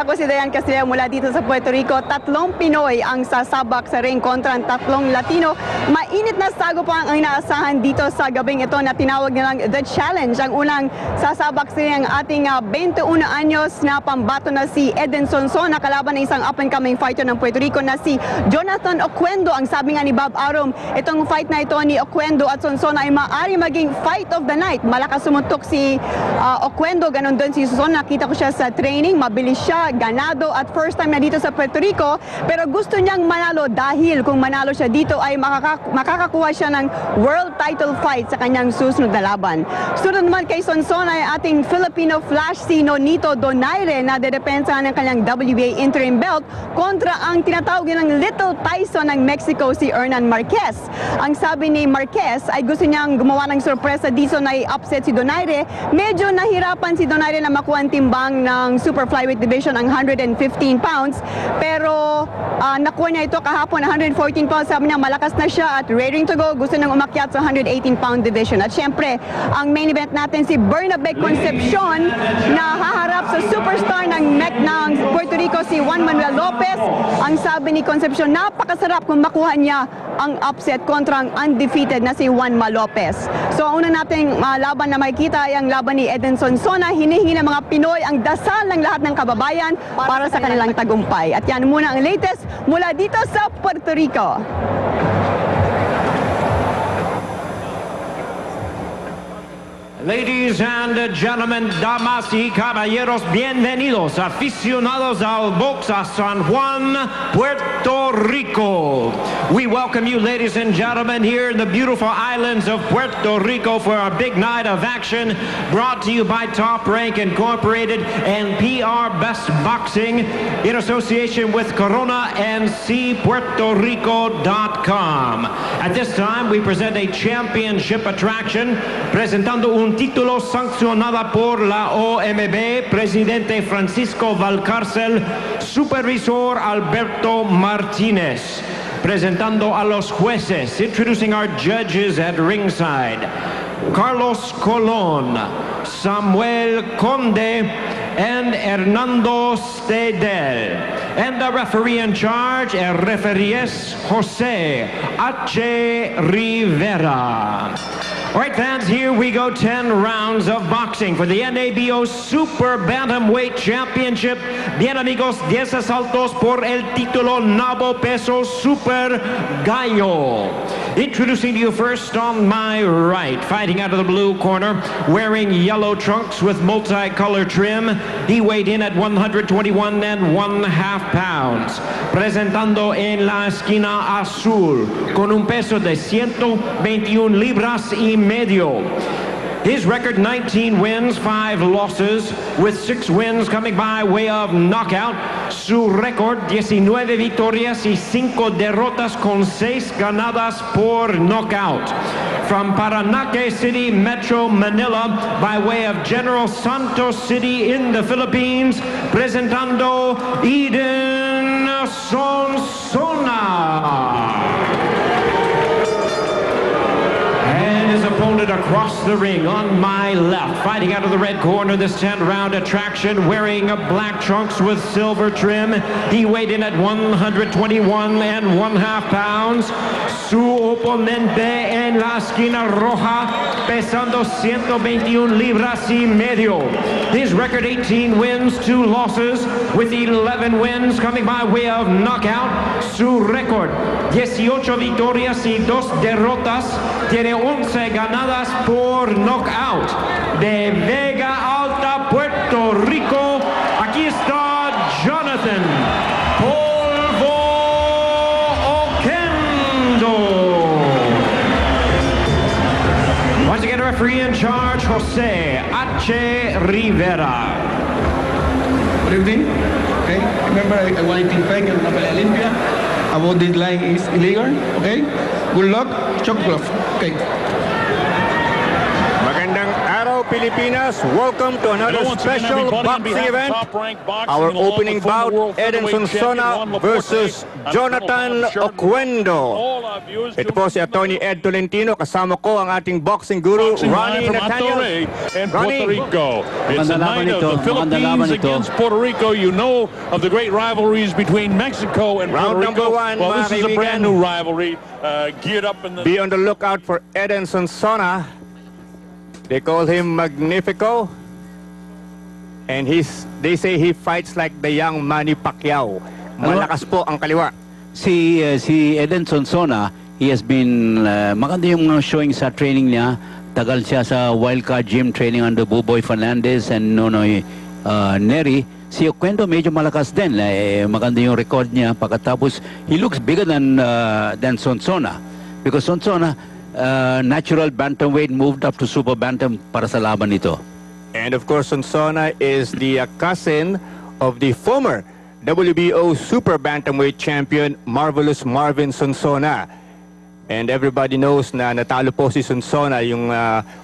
Ako si Dayan Castilla mula dito sa Puerto Rico. 3 Pinoy ang sasabak sa ring kontra ang 3 Latino. Mainit na sagupang ang inaasahan dito sa gabing ito na tinawag nilang The Challenge. Ang unang sasabak sa ring ang ating 21 anyos na pambato na si Eden Sonson na kalaban ng isang up-and-coming fighter ng Puerto Rico na si Jonathan Oquendo. Ang sabi nga ni Bob Arum, itong fight na ito ni Oquendo at Sonson ay maaari maging fight of the night. Malakas sumuntok si Oquendo, ganun doon si Sonson. Nakita ko siya sa training, mabilis siya, ganado at first time na dito sa Puerto Rico, pero gusto niyang manalo dahil kung manalo siya dito ay makakakuha siya ng world title fight sa kanyang susunod na laban. Sunod naman kay Sonson ay ating Filipino Flash si Nonito Donaire na dedepensa ng kanyang WBA interim belt kontra ang tinatawag nilang Little Tyson ng Mexico si Hernan Marquez. Ang sabi ni Marquez ay gusto niyang gumawa ng sorpresa dito na i-upset si Donaire. Medyo nahirapan si Donaire na makuha ang timbang ng super flyweight division ang 115 pounds, pero nakuha niya ito kahapon 114 pounds. Sabi niya malakas na siya at raring to go. Gusto nang umakyat sa 118 pound division. At syempre, ang main event natin si Bernabe Concepcion na haharap sa superstar ng Puerto Rico si Juan Manuel Lopez. Ang sabi ni Concepcion, napakasarap kung makuha niya ang upset kontra ang undefeated na si Juanma Lopez. So ang una nating laban na makikita ay ang laban ni Eden Sonson na hinihingi ng mga Pinoy ang dasal ng lahat ng kababayan para sa kanilang tagumpay. At yan muna ang latest mula dito sa Puerto Rico. Ladies and gentlemen, damas y caballeros, bienvenidos, aficionados al box a San Juan, Puerto Rico. We welcome you, ladies and gentlemen, here in the beautiful islands of Puerto Rico for our big night of action, brought to you by Top Rank Incorporated and PR Best Boxing in association with Corona and CPuertoRico.com. At this time, we present a championship attraction, presentando un título sancionada por la OMB, Presidente Francisco Valcárcel, Supervisor Alberto Martínez. Presentando a los jueces, introducing our judges at ringside, Carlos Colon, Samuel Conde, and Hernando Stedel. And the referee in charge, el referee es Jose H. Rivera. All right, fans, here we go. 10 rounds of boxing for the NABO Super Bantamweight Championship. Bien, amigos, 10 asaltos por el título Nabo Peso Super Gallo. Introducing to you first on my right, fighting out of the blue corner, wearing yellow trunks with multicolor trim. He weighed in at 121½ pounds. Presentando en la esquina azul, con un peso de 121 libras y medio. His record, 19 wins, 5 losses, with 6 wins coming by way of knockout. Su récord, 19 victorias y 5 derrotas con 6 ganadas por knockout. From Paranaque City, Metro Manila, by way of General Santos City in the Philippines, presentando Eden Sonsona. His opponent across the ring on my left, fighting out of the red corner, this 10-round attraction, wearing black trunks with silver trim. He weighed in at 121½ pounds. Su oponente en la esquina roja, pesando 121 libras y medio. His record, 18 wins, 2 losses, with 11 wins coming by way of knockout. Su récord, 18 victorias y 2 derrotas. Tiene 11 ganadas por knockout. De Vega Alta, Puerto Rico, aquí está Jonathan Polvo Oquendo. Once again, referee in charge, Jose H. Rivera. Good evening. Okay, remember I want to thank you una pelea limpia. About this line is illegal. Okay, good luck. Chocolate. Okay. Magandang araw Pilipinas. Welcome to another special boxing event. Our opening bout, Eden Sonsona versus Jonathan Oquendo. Ito po si Attorney Ed Tolentino. Kasama ko ang ating boxing guru, Ronnie Nathaniel. And Puerto Rico. It's a night of the Philippines against Puerto Rico. You know of the great rivalries between Mexico and Puerto Rico. Well, this is a brand new rivalry geared up in the... Be on the lookout for Eden Sonsona. They call him Magnifico. And they say he fights like the young Manny Pacquiao. Malakas po ang kaliwa. Si Eden Sonsona, he has been, maganda yung showing sa training niya. Tagal siya sa Wildcard Gym training under Buboy Fernandez and Nonoy Neri. Si Oquendo medyo malakas din. Maganda yung record niya. Pagkatapos, he looks bigger than Sonsona. Because Sonsona, natural bantamweight moved up to super bantam para sa laban nito. And of course, Sonsona is the cousin of the former WBO super bantamweight champion, Marvelous Marvin Sonsona. And everybody knows na natalo po si Sonsona, yung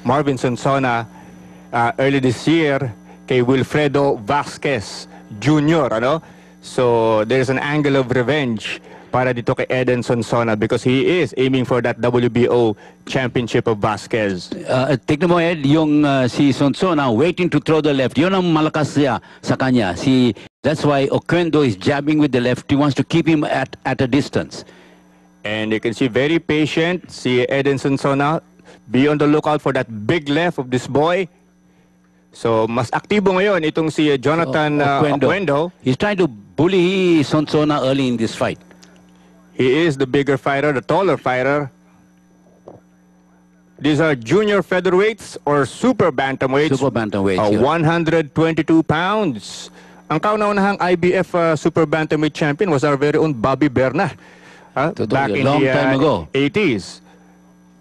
Marvin Sonsona, early this year kay Wilfredo Vasquez Jr. Ano? So there's an angle of revenge para dito kay Eden Sonsona because he is aiming for that WBO championship of Vasquez. Tignan mo, Ed, yung si Sonsona waiting to throw the left. Yun ang malakas siya sa kanya. That's why Oquendo is jabbing with the left. He wants to keep him at a distance. And you can see very patient, si Eden Sonsona. Be on the lookout for that big left of this boy. So, mas aktibo ngayon itong si Jonathan Oquendo. He's trying to bully Sonsona early in this fight. He is the bigger fighter, the taller fighter. These are junior featherweights or super bantamweights. Super bantamweights, 122 pounds. Ang kauna-unahang IBF super bantamweight champion was our very own Bobby Berna. Back in long the time ago. 80s.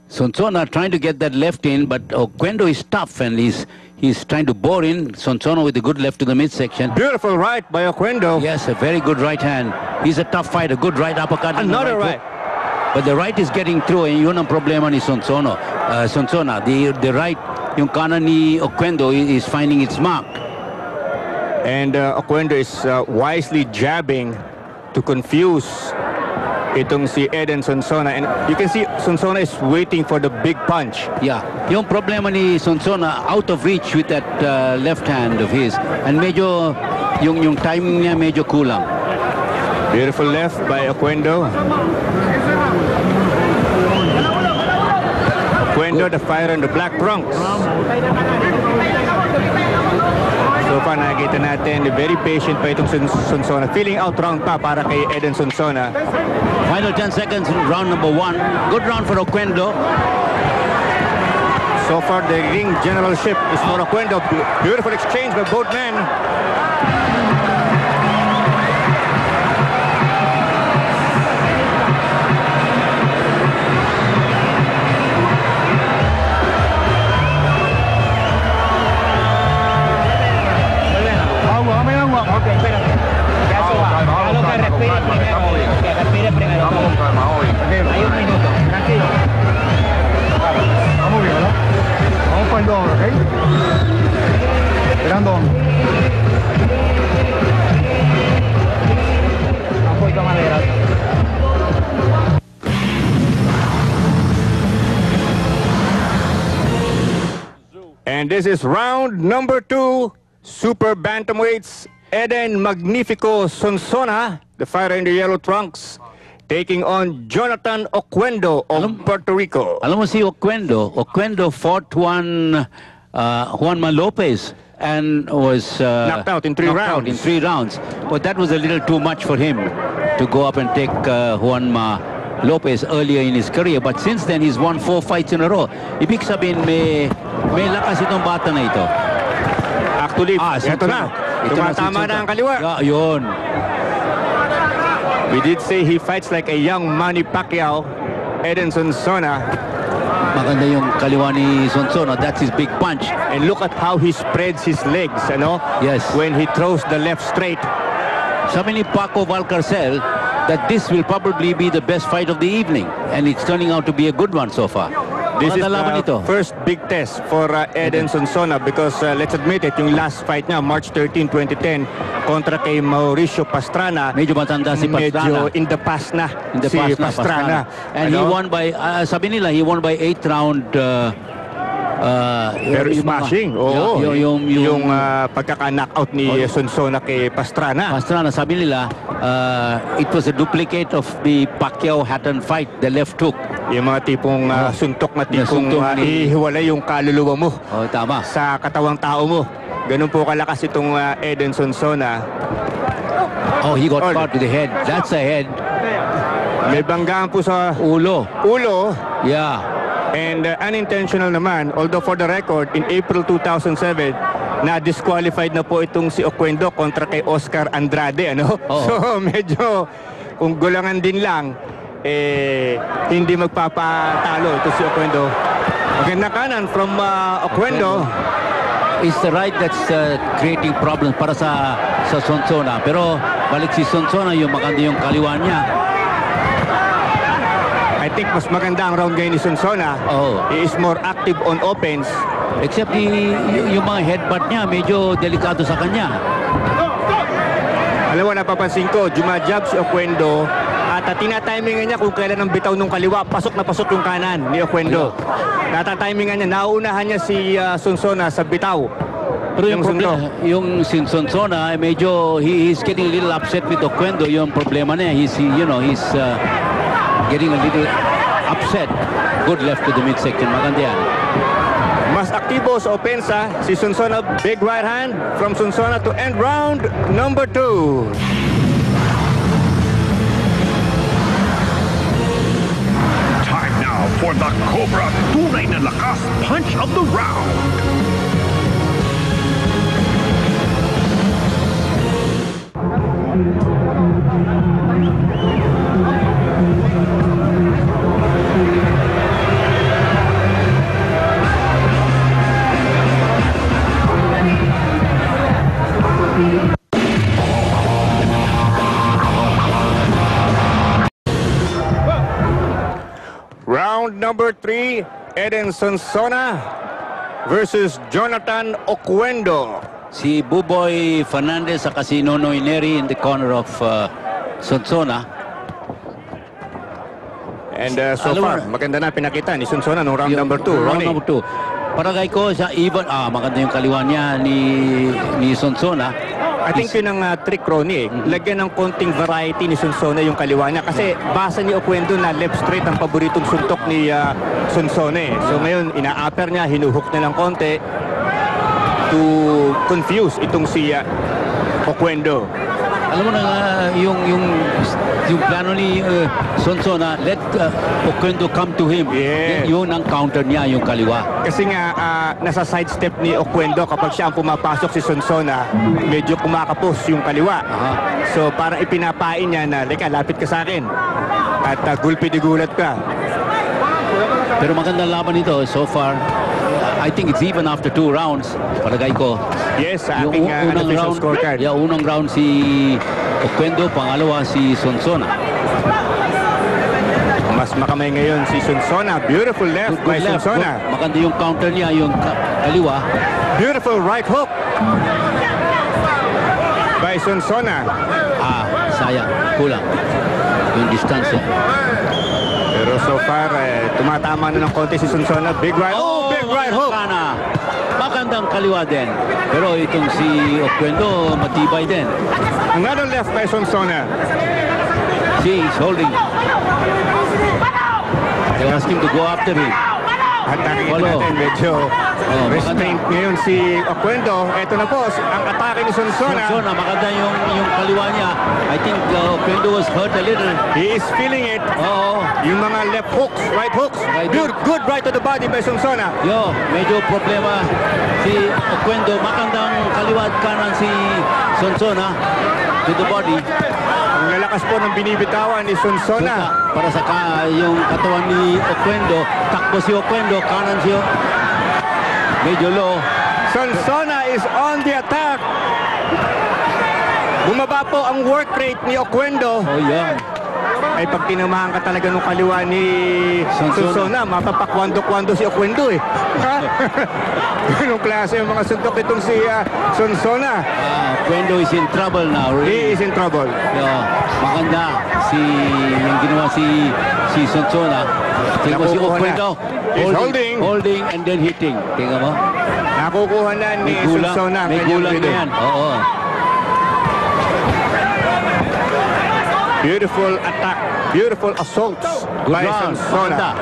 Sonsona trying to get that left in, but Oquendo is tough and he's trying to bore in Sonsona with a good left to the midsection. Beautiful right by Oquendo. Yes, a very good right hand. He's a tough fighter. Good right uppercut. Another right. But the right is getting through, and yun ang problema ni Sonsona. The right, yung kanan ni Oquendo is finding its mark. And Oquendo is wisely jabbing to confuse itong si Eden Sonsona. And you can see Sonsona is waiting for the big punch. Yeah. Yung problema ni Sonsona, out of reach with that left hand of his. And medyo, yung timing niya medyo kulang. Beautiful left by Oquendo. Oquendo, the fighter in the black trunks. So far, nakikita natin, very patient pa itong Sonsona. Feeling out round pa para kay Eden Sonsona. Final 10 seconds in round number 1. Good round for Oquendo. So far, the ring generalship is for Oquendo. Beautiful exchange by both men. Okay, espérate. Ya eso va. Déjalo que respire primero. Que respire primero. Hay un minuto. Tranquilo. Vamos bien, ¿no? Vamos para el doble, ¿ok? Esperando. Un poquito más de grasa. And this is round number 2. Super bantamweights. Eden Magnifico Sonsona, the fighter in the yellow trunks, taking on Jonathan Oquendo of Puerto Rico. Alam mo si Oquendo fought Juanma Lopez and was knocked out in 3 rounds. But that was a little too much for him to go up and take Juanma Lopez earlier in his career. But since then, he's won 4 fights in a row. Ibig sabihin, may lakas itong bata na ito. Actually, ito na. Tumatama na ang kaliwa. Yun. We did say he fights like a young Manny Pacquiao. Eden Sonsona. Maganda yung kaliwa ni Sonsona. That's his big punch. And look at how he spreads his legs, ano? Yes. When he throws the left straight. Sabi ni Paco Valcarcel that this will probably be the best fight of the evening. And it's turning out to be a good one so far. This is Maganda laban ito. the first big test for Eden Sonsona because let's admit it, yung last fight niya, March 13, 2010, kontra kay Mauricio Pastrana. Medyo matanda si Pastrana. Medyo in the past na si Pastrana. And he won by, sabi nila, he won by 8th round. Pero smashing. Oo. Yung pagkaka-knockout ni Sonsona kay Pastrana. Pastrana, sabi nila, it was a duplicate of the Pacquiao-Hatton fight, the left hook. Yung mga tipong suntok na tipong ihiwalay yung kaluluwa mo tama. sa katawang tao mo. Ganun po kalakas itong Eden Sonsona. Oh, he got caught with the head. That's a head. May banggaan po sa ulo. Yeah. And unintentional naman, although for the record, in April 2007, na-disqualified na po itong si Oquendo kontra kay Oscar Andrade, ano? So medyo, kung gulangan din lang, hindi magpapatalo ito si Oquendo. Maganda kanan from Oquendo. It's the right that's creating problems para sa Sonsona. Pero balik si Sonsona, yung maganda yung kaliwa niya. I think mas maganda ang round ngayon ni Sonsona. He is more active on offense. Except yung mga headbutt niya, medyo delikado sa kanya. Alam mo, napapansin ko, jumajab si Oquendo at tinatimingan niya kung kailan ang bitaw ng kaliwa. Pasok na pasok yung kanan ni Oquendo. Natatimingan niya, nauunahan niya si Sonsona sa bitaw. Pero yung problema, yung si Sonsona, medyo he's getting a little upset with Oquendo. Yung problema niya, he's getting a little upset. Good left to the midsection. Maganda yan. Mas aktibo sa opensa si Sonsona. Big right hand from Sonsona to end round number 2. Time now for the Cobra Tunay na Lakas Punch of the Round. Round number 3, Eden Sonsona versus Jonathan Oquendo. Si Buboy Fernandez sa si Nonoy Neri in the corner of Sonsona. And so far, maganda na pinakita ni Sonsona no round number 2. Round number 2. Paragay ko sa even, maganda yung kaliwa niya ni Sonsona. I think yun ang trick, Ronnie. Lagyan ng konting variety ni Sonsona yung kaliwa niya. Kasi basa ni Oquendo na left straight ang paboritong suntok ni Sonsona. So ngayon, ina-upper niya, hinuhook na lang konti to confuse itong si Oquendo. Alam mo na nga, yung plano ni Sonsona, let Oquendo come to him. Yes. Yun ang counter niya, yung kaliwa. Kasi nga, nasa sidestep ni Oquendo kapag siya ang pumapasok si Sonsona, medyo kumakapos yung kaliwa. So parang ipinapain niya na, leka, lapit ka sa akin. At gulpi di gulat ka. Pero magandang laban ito so far. I think it's even after 2 rounds. Palagay ko. Yes, sa aking unofficial scorecard. Unang round si Oquendo, pangalawa si Sonsona. Mas makamay ngayon si Sonsona. Beautiful left by Sonsona. Maganda yung counter niya, yung kaliwa. Beautiful right hook by Sonsona. Sayang. Kulang. Yung distansya. Pero so far, tumatama na ng konti si Sonsona. Big right big right hook. Magandang kaliwa din. Pero itong si Oquendo, matibay din. Another left by Sonsona. He's holding. They ask him to go after him. At nakikita natin, medyo restraint ngayon si Oquendo. Ito na po, ang atake ni Sonsona. Sonsona, maganda yung kaliwa niya. I think Oquendo was hurt a little. He is feeling it. Yung mga left hooks, right hooks. Good right to the body by Sonsona. Medyo problema si Oquendo. Magandang kaliwa at kanan si Sonsona to the body. Ang lalakas po ng binibitawan ni Sonsona. Para sa yung katawan ni Oquendo. Takbo si Oquendo, kanan siya. Medyo low. Sonsona is on the attack. Bumaba po ang work rate ni Oquendo. ay pag tinamahan ka talaga nung kaliwa ni Sonsona, mapapakwando-kwando si Oquendo eh. Ganong klase yung mga suntok itong si Sonsona. Oquendo is in trouble now. He is in trouble. Maganda yung ginawa si Sonsona. Tingnan mo si Oquendo. Holding and then hitting. Tingnan mo. Nakukuha na ni Sonsona. May gulang na yan. Oo. Beautiful attack. Beautiful assaults by Sonsona.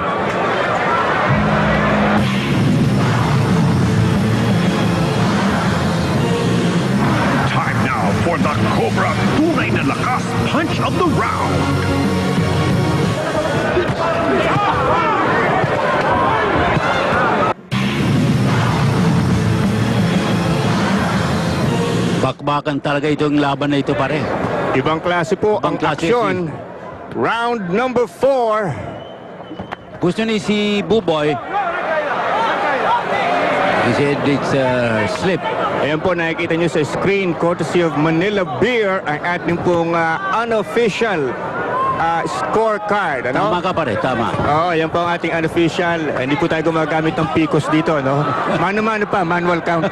Time now for the Cobra Tunay na Lakas Punch of the Round. Bakbakan talaga itong laban na ito, pare. Ibang klase po ang aksyon. Round number 4. Gusto ni si Buboy. He said it's a slip. Ayan po, nakikita nyo sa screen, courtesy of Manila Beer, ang ating pong unofficial scorecard. Ano? Tama ka, pare, tama. Oo, yan po ang ating unofficial. Hindi po tayo gumagamit ng picos dito, no? Mano-mano pa, manual count.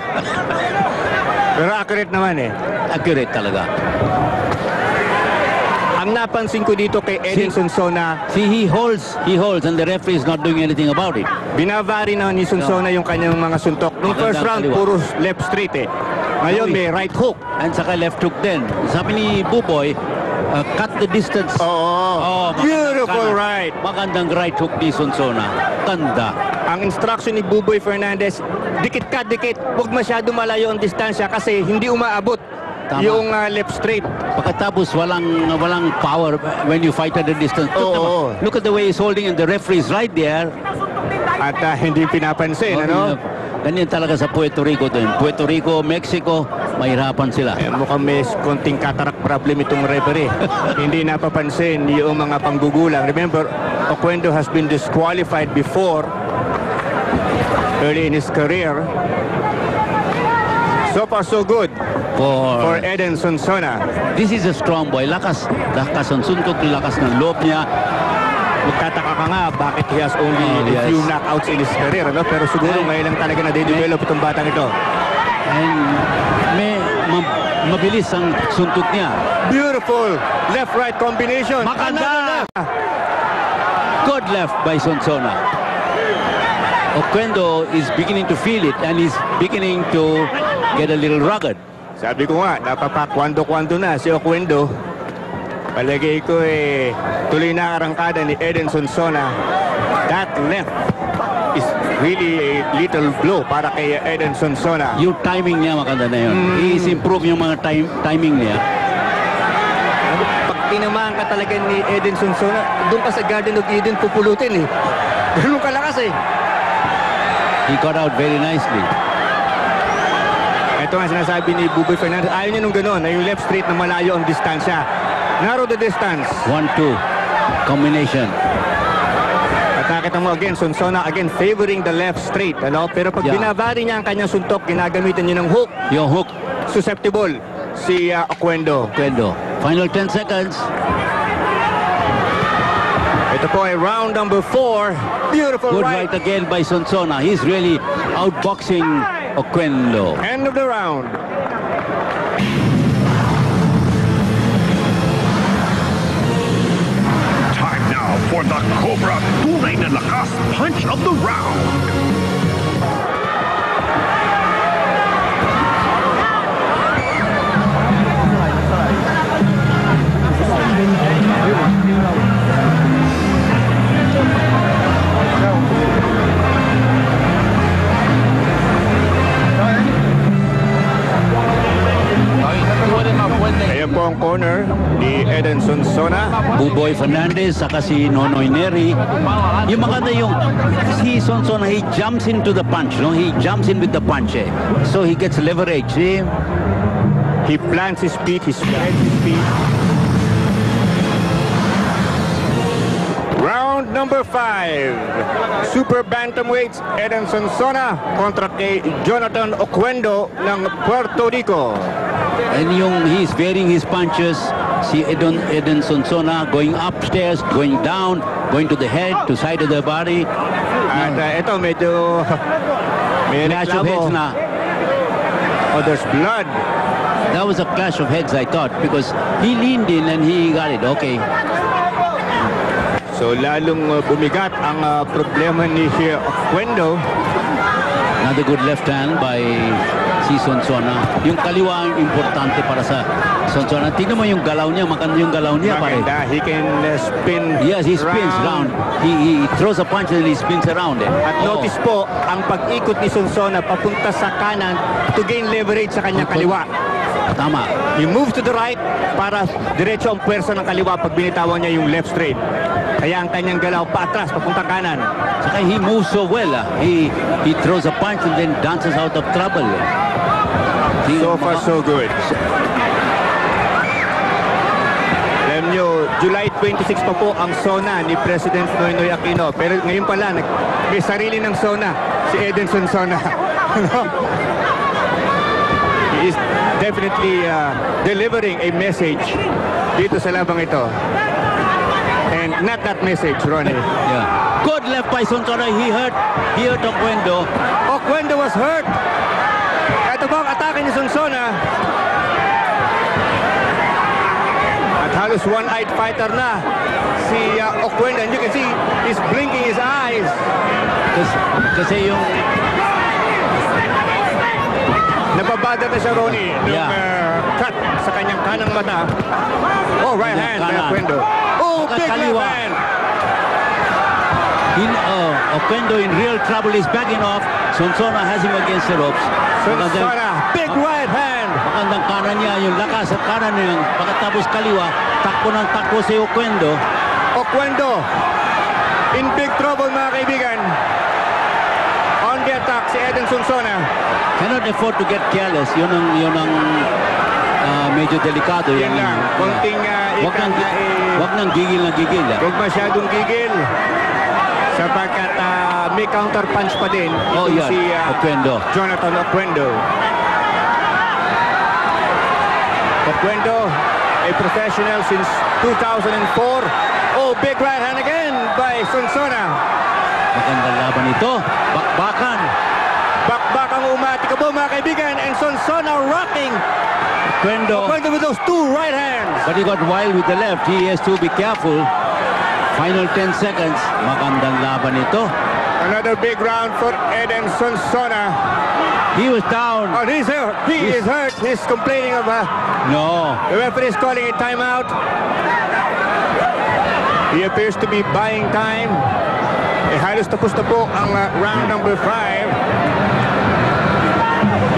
Pero accurate naman eh. Accurate talaga. Ang napansin ko dito kay Edin Sonsona, he holds and the referee is not doing anything about it. Binavari na ni Sonsona yung kanyang mga suntok. Nung first round, puro left straight eh. Ngayon may right hook. And saka left hook din. Sabi ni Buboy, cut the distance. Oo. Beautiful right. Magandang right hook ni Sonsona. Ganda. Ang instruction ni Buboy Fernandez, dikit ka, dikit. Huwag masyado malayo ang distansya kasi hindi umaabot. Tama. Yung left straight. Pagkatapos walang power when you fight at the distance. Look at the way he's holding and the referee is right there. At hindi pinapansin, ano? Ganyan talaga sa Puerto Rico din. Puerto Rico, Mexico, mahirapan sila. Mukhang may konting cataract problem itong referee. Hindi napapansin yung mga panggugulang. Remember, Oquendo has been disqualified before early in his career. So far, so good for Edin Sonsona. This is a strong boy. Lakas ang suntok, lakas ng loob niya. Magtataka ka nga bakit he has only a few knockouts in his career, ano? Pero siguro ngayon lang talaga na-develop itong batang ito. And mabilis ang suntok niya. Beautiful left-right combination. Makanda! Good left by Sonsona. Oquendo is beginning to feel it and is beginning to get a little rugged. Sabi ko nga, napapakwando-kwando na si Oquendo. Palagay ko tuloy na arangkada ni Edin Sonsona. That left is really a little blow para kay Edin Sonsona. Yung timing niya maganda na yun. He improve yung mga timing niya. Pag tinamaan ka talaga ni Edin Sonsona, doon ka sa Garden of Eden pupulutin eh. Ganun kalakas eh. He got out very nicely. Ito nga sinasabi ni Buboy Fernandez, ayaw niya nung gano'n, na yung left straight na malayo ang distansya. Narrow the distance. 1-2 combination. At nakita mo again, Sonsona again favoring the left straight. Ano? Pero pag binavari niya ang kanyang suntok, ginagamitan niya ng hook. Yung hook. Susceptible si Oquendo. Final 10 seconds. Ito po ay round number 4. Beautiful Good right again by Sonsona. He's really outboxing Oquendo. End of the round. Time now for the Cobra Tunay na Lakas Punch of the Round. Ayan po ang corner ni Edin Sonsona. Buboy Fernandez, saka si Nonoy Neri. Yung maganda yung si Sonsona, he jumps into the punch, no? He jumps in with the punch, eh. So he gets leverage, see? He plants his feet, he spreads his feet. Round number 5. Super bantamweights, Edin Sonsona kontra kay Jonathan Oquendo ng Puerto Rico. And he's varying his punches. si Eden Sonsona going upstairs, going down, going to the head, to side of the body. At ito, medyo may Clash of heads reklamo. na. Oh, there's blood. That was a clash of heads, I thought, because he leaned in and he got it. Okay. So lalong bumigat ang problema ni Oquendo. Another good left hand by si Sonsona. Yung kaliwa ang importante para sa Sonsona. Tingnan mo yung galaw niya. Maganda yung galaw niya, pare. Maganda. He can spin. Yes, he spins round. He throws a punch and he spins around. At notice po, ang pag-ikot ni Sonsona papunta sa kanan to gain leverage sa kanyang kaliwa. Tama. He moves to the right para diretso ang pwersa ng kaliwa pag binitawan niya yung left straight. Kaya ang kanyang galaw paatras, papunta kanan. Saka he moves so well. He throws a punch and then dances out of trouble. So far, so good. Alam nyo, July 26 pa po ang SONA ni President Noynoy Aquino. Pero ngayon pala, may sarili ng SONA, si Eden Sonsona. He is definitely delivering a message dito sa labang ito. And not that message, Ronnie. Yeah. Good left by Sonsona. He hurt Oquendo. Oquendo was hurt. Ito ba ang atake ni Sonsona? At halos one-eyed fighter na si Oquendo. And you can see he's blinking his eyes. Kasi yung Nababada na siya, Ronnie, nung Yeah. cut sa kanyang kanang mata. Oh, right hand by kanan. Oquendo. Oh, big left Kaliwa. hand. Oquendo in real trouble is backing off. Sonsona has him against the ropes. Sonsona, big right hand. Magandang kanan niya, yung lakas at kanan niya. Pagkatapos kaliwa, takbo ng takbo si Oquendo. Oquendo in big trouble, mga kaibigan. On the attack, si Eden Sonsona. Cannot afford to get careless. Yun ang medyo delikado. Yan lang. Konting wag nang gigil na gigil. Huwag masyadong gigil. Sapagkat may counter punch pa din. Oh, itong yan. si Oquendo. Jonathan Oquendo. Oquendo, a professional since 2004. Oh, big right hand again by Sonsona. Magandang laban ito. Bakbakan. Bakbakang umatikabo, mga kaibigan. And Sonsona rocking. Oquendo. Oquendo with those two right hands. But he got wild with the left. He has to be careful. Final 10 seconds. Magandang laban ito. Another big round for Eden Sonsona. He was down. Oh, he's hurt. He is hurt. He's complaining of No. the referee is calling a timeout. He appears to be buying time. Halos tapos na po ang round number 5.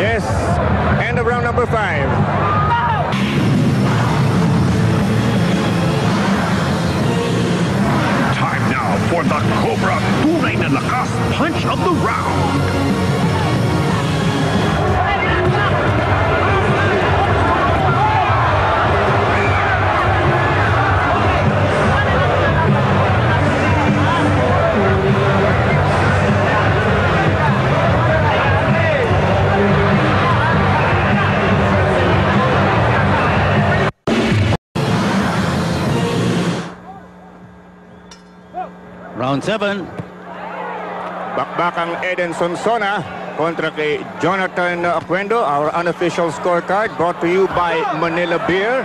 Yes, end of round number 5. Time now for the Cobra Tunay na Lakas Punch of the Round. Round 7. Bakbakang Eden Sonsona kontra kay Jonathan Oquendo. Our unofficial scorecard brought to you by Manila Beer.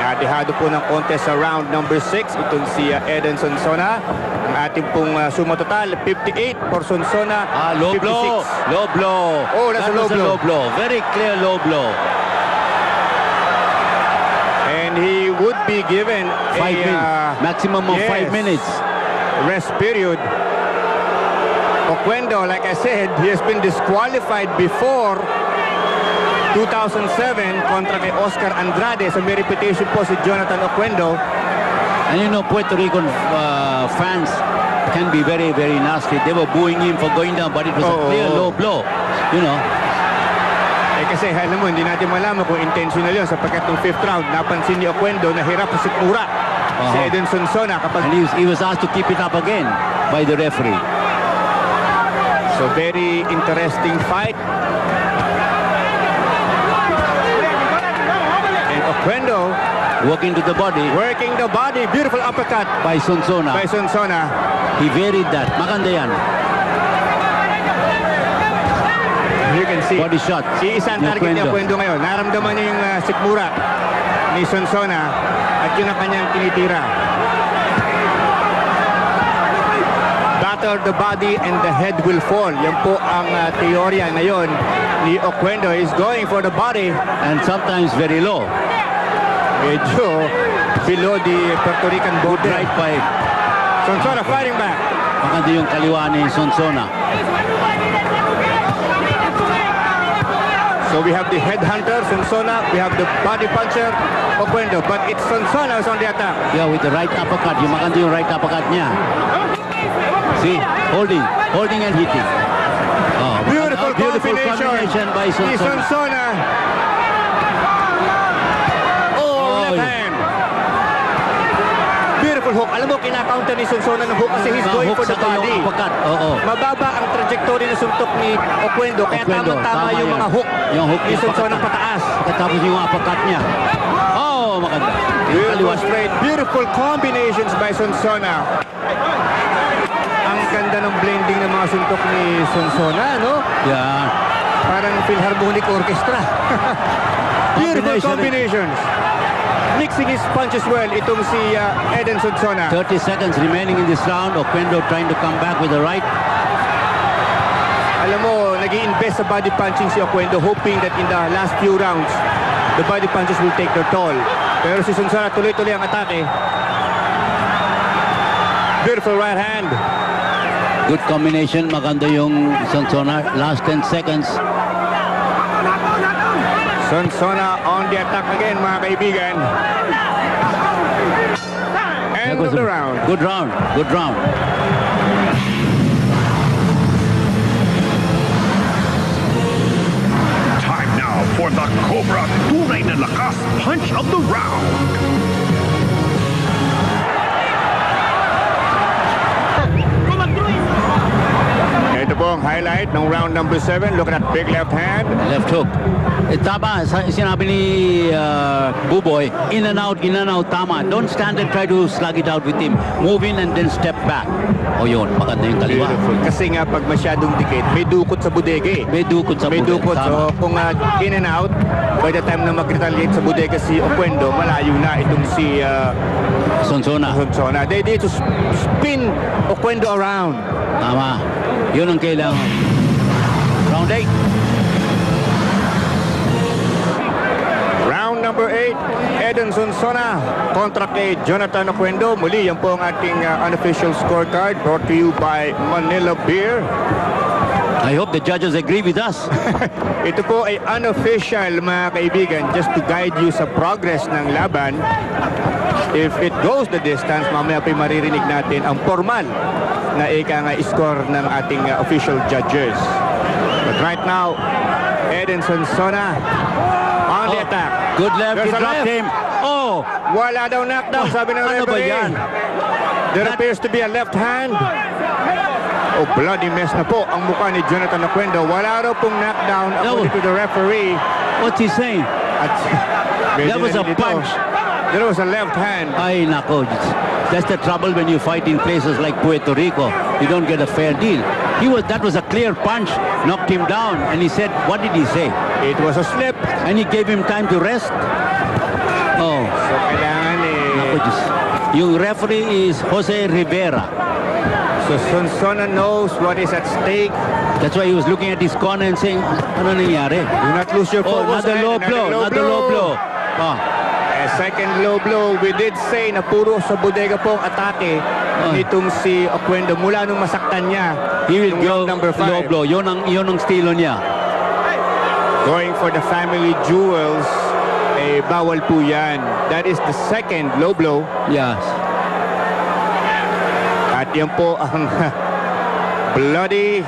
Nadihado po ng contest sa round number 6. Itong si Eden Sonsona. Ang ating pong suma total, 58 for Sonsona, Low 56. blow. Low blow. Oh, that's a That low was blow. low blow. Very clear low blow. And he would be given 5 minutes. Maximum of 5 minutes. Rest period. Oquendo, like I said, he has been disqualified before 2007 kontra kay Oscar Andrade. So may reputation po si Jonathan Oquendo. And you know, Puerto Rican fans can be very, very nasty. They were booing him for going down, but it was a clear low blow. You know. Kasi alam mo, hindi natin malaman kung intentional yun sapagkat ng 5th round, napansin ni Oquendo na hirap sa sikmura si Eden Sonsona kapag... And he was asked to keep it up again by the referee. So very interesting fight. And Oquendo Walking to the body Working the body. Beautiful uppercut by Sonsona. by Sonsona. He varied that. Maganda yan. You can see. Body shot. Iisang Ni target niya Oquendo. Oquendo ngayon. Naramdaman niya yung sikmura ni Sonsona at yun ang kanyang tinitira. Batter the body and the head will fall. Yan po ang teorya ngayon ni Oquendo. Is going for the body. And sometimes very low. Medyo below the Puerto Rican border. Right by. Sonsona fighting back. Maganda yung kaliwa ni Sonsona. So we have the headhunter, Sonsona. We have the body puncher, Oquendo. But it's Sonsona who's on the attack. Yeah, with the right uppercut. Yung maganda yung right uppercut niya. See? Holding and hitting. Oh, Beautiful combination by Ni Sonsona. Sonsona. Oh, left hand. Beautiful hook. Alam mo, kinakaunter ni Sonsona ng hook kasi he's going Hook for the saka yung body. uppercut. Oo. Mababa ang trajectory ng suntok ni Oquendo. Kaya Oquendo, tama yung yan. mga hook Yung hook ni yung Sonsona uppercut. pataas. Pagkatapos yung uppercut niya. Oh, maganda. Yung Beautiful kaliwa straight. Beautiful combinations by Sonsona. Ang ganda ng blending ng mga suntok ni Sonsona, no? Yeah. Parang Philharmonic Orchestra. Beautiful combinations. Mixing his punches well, itong si Eden Sonsona. 30 seconds remaining in this round. Oquendo trying to come back with the right. Alam mo, nag-i-invest sa body punching si Oquendo, hoping that in the last few rounds, the body punches will take their toll. Pero si Sonsona tuloy-tuloy ang atake. Beautiful right hand. Good combination. Maganda yung Sonsona. Last 10 seconds. Sonsona on the attack again, mga kaibigan. End of the round. Good round. Good round. Time now for the Cobra Tunay na Lakas Punch of the Round. Ito po ang highlight ng round number 7. Look at that big left hand. Left hook. Tama, sinabi ni Buboy, in and out, tama. Don't stand and try to slug it out with him. Move in and then step back. O yun, maganda yung kaliwa. Beautiful. Kasi nga pag masyadong dikit, may dukot sa bodega eh. May dukot sa May buboy. dukot. So kung in and out, by the time na mag-retaliate sa bodega si Oquendo, malayo na itong si Sonsona. Sonsona. They need to spin Oquendo around. Tama. Yun ang kailangan. Round 8. Round number 8, Eden Sonsona kontra kay Jonathan Oquendo. Muli, yan po ang ating unofficial scorecard brought to you by Manila Beer. I hope the judges agree with us. Ito po ay unofficial, mga kaibigan, just to guide you sa progress ng laban. If it goes the distance, mamaya pa maririnig natin ang formal na score ng ating official judges. But right now, Eden Sonsona on the attack. Good left. He There's a dropped left. him. Oh! Wala daw knockdown, sabi ng Ano ba referee. yan? There appears to be a left hand. Oh, bloody mess na po ang mukha ni Jonathan Oquendo. Wala raw pong knockdown according to the referee. What's he saying? At That was a punch. There was a left hand. Ay, nako. That's the trouble when you fight in places like Puerto Rico. You don't get a fair deal. That was a clear punch, knocked him down, and he said, what did he say? It was a slip. And he gave him time to rest. Oh. So, kailangan Naku, Diyos. Yung referee is Jose Rivera. So, Sonsona knows what is at stake. That's why he was looking at his corner and saying, ano nangyari? Do not lose your Oh, focus. another low blow. Another low blow. Oh. A second low blow. We did say na puro sa bodega po ang atake nitong si Oquendo mula nung masaktan niya. He will nung go number 5. low blow. Yun ang stilo niya. Going for the family jewels, bawal po yan. That is the second low blow. Yes. At yan po ang bloody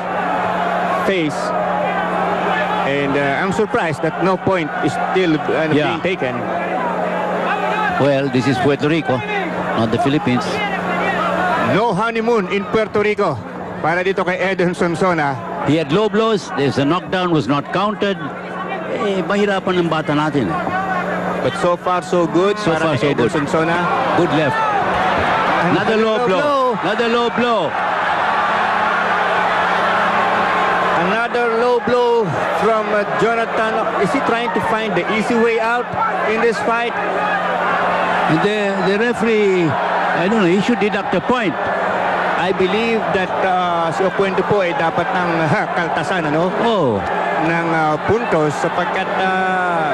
face. And I'm surprised that no point is still being taken. Well, this is Puerto Rico, not the Philippines. No honeymoon in Puerto Rico para dito kay Eden Sonsona. He had low blows. There's a knockdown, was not counted. Mahirapan ng bata natin. But so far so good. So far so good. Sonsona. Good left. Another low blow. Another low blow. Another low blow from Jonathan. Is he trying to find the easy way out in this fight? The referee, I don't know, he should deduct a point. I believe that si Oquendo po ay dapat ng kaltasan, ano? Oh. Ng puntos sapagkat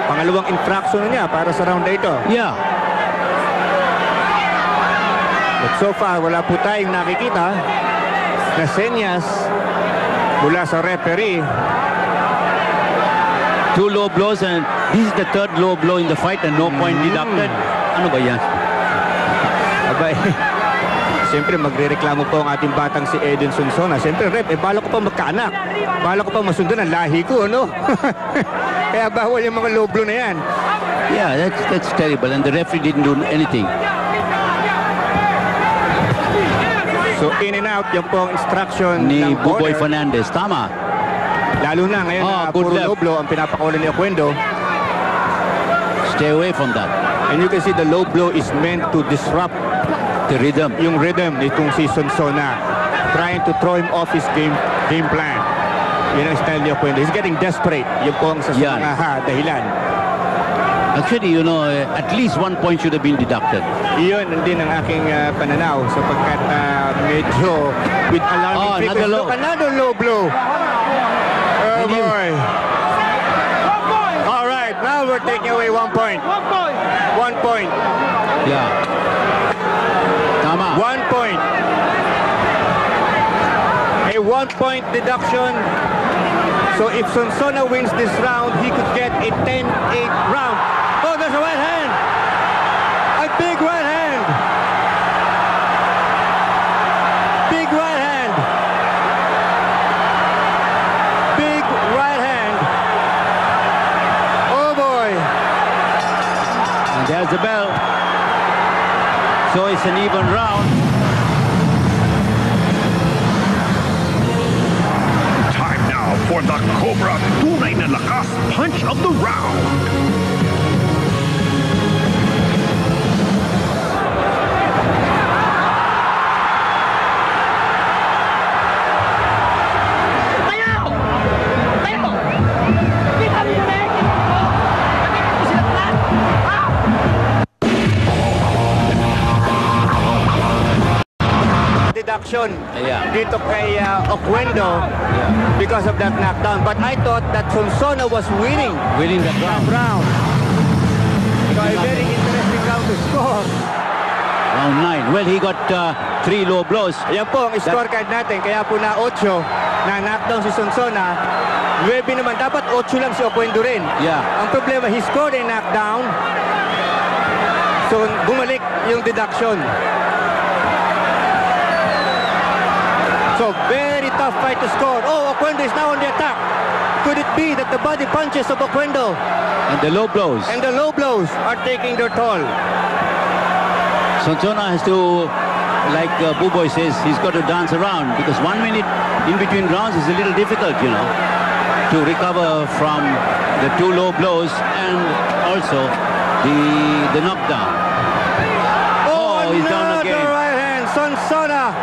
pangalawang infraction niya para sa round na ito. Yeah. But so far, wala po tayong nakikita na senyas mula sa referee. 2 low blows and this is the third low blow in the fight and no point deducted. Ano ba yan? Abay, siyempre magre-reklamo po ang ating batang si Eden Sonsona. Siyempre, rep, bala ko pa magkaanak. Bala ko pa masundan ang lahi ko, ano? Kaya bawal yung mga low blow na yan. Yeah, that's terrible and the referee didn't do anything. So in and out, yung pong instruction ni ng Buboy corner. Fernandez. Tama. Lalo na ngayon na puro low blow ang pinapakawalan ni Oquendo. Stay away from that. And you can see the low blow is meant to disrupt the rhythm. Yung rhythm nitong si Sonsona. Trying to throw him off his game plan. Yun ang style ni Oquendo. He's getting desperate. Yung pong sa mga dahilan. Actually, you know, at least 1 point should have been deducted. Iyon din ang aking pananaw sapagkat medyo with alarming figures. Look, another low blow. Oh boy. All right, now we're taking away 1 point. 1 point. Yeah. Tama. 1 point. A 1 point deduction. So if Sonsona wins this round, he could get a 10-8 round. Oh, there's a right hand. A big right hand. Big right hand. Big right hand. Oh boy. And there's the bell. So it's an even round. Time now for the Cobra Tunay na Lakas Punch of the Round. Deduction dito kay Oquendo because of that knockdown. But I thought that Sonsona was winning that round. So a very interesting round to score. Round 9. Well, he got 3 low blows. Ayan po ang scorecard natin. Kaya po na 8 na knockdown si Sonsona. 9 naman. Dapat 8 lang si Oquendo rin. Yeah. Ang problema, he scored a knockdown. So bumalik yung deduction. So very tough fight to score. Oh, Oquendo is now on the attack. Could it be that the body punches of Oquendo and the low blows are taking their toll? Sonsona has to, like Buboy says, he's got to dance around because 1 minute in between rounds is a little difficult, you know, to recover from the 2 low blows and also the knockdown. Oh, he's down again. Right hand, Sonsona.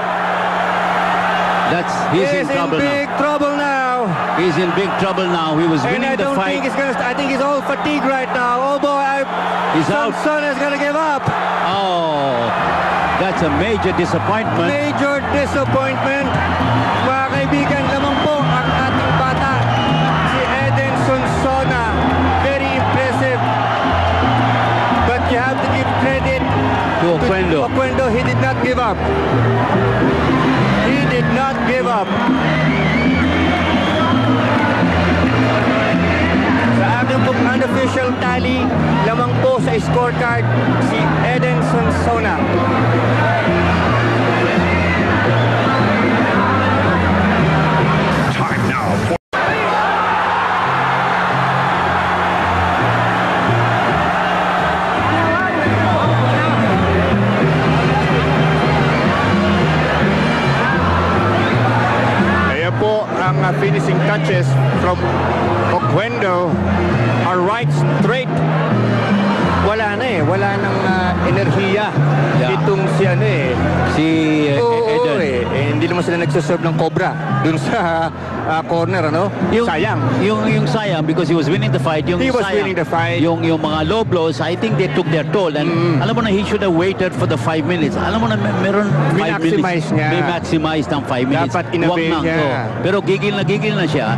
He's in trouble now. Big trouble now. He's in big trouble now. He was winning the fight. I think he's all fatigued right now. Oh boy, he's out. Sonsona's gonna give up. Oh, that's a major disappointment. Major disappointment. Mga kaibigan, lamang po ang ating bata, si Eden Sonsona. Very impressive. But you have to give credit to Oquendo. Oquendo, he did not give up. He did not give up. Sa ating pong unofficial tally, lamang po sa scorecard si Eden Sonsona. Time now for finishing touches from Oquendo are right straight. wala na eh. Wala nang enerhiya. Yeah. Itong si ano eh. Si Oo, Eden. hindi naman sila nagsaserve ng Cobra dun sa corner, ano? Sayang. Yung sayang because he was winning the fight. Yung He was sayang, winning the fight. Yung mga low blows, I think they took their toll. And alam mo na, he should have waited for the 5 minutes. Alam mo na, meron 5 minutes. Minamaximize niya. May maximize ng 5 minutes. Dapat inabay Wag na. niya. Pero gigil na siya.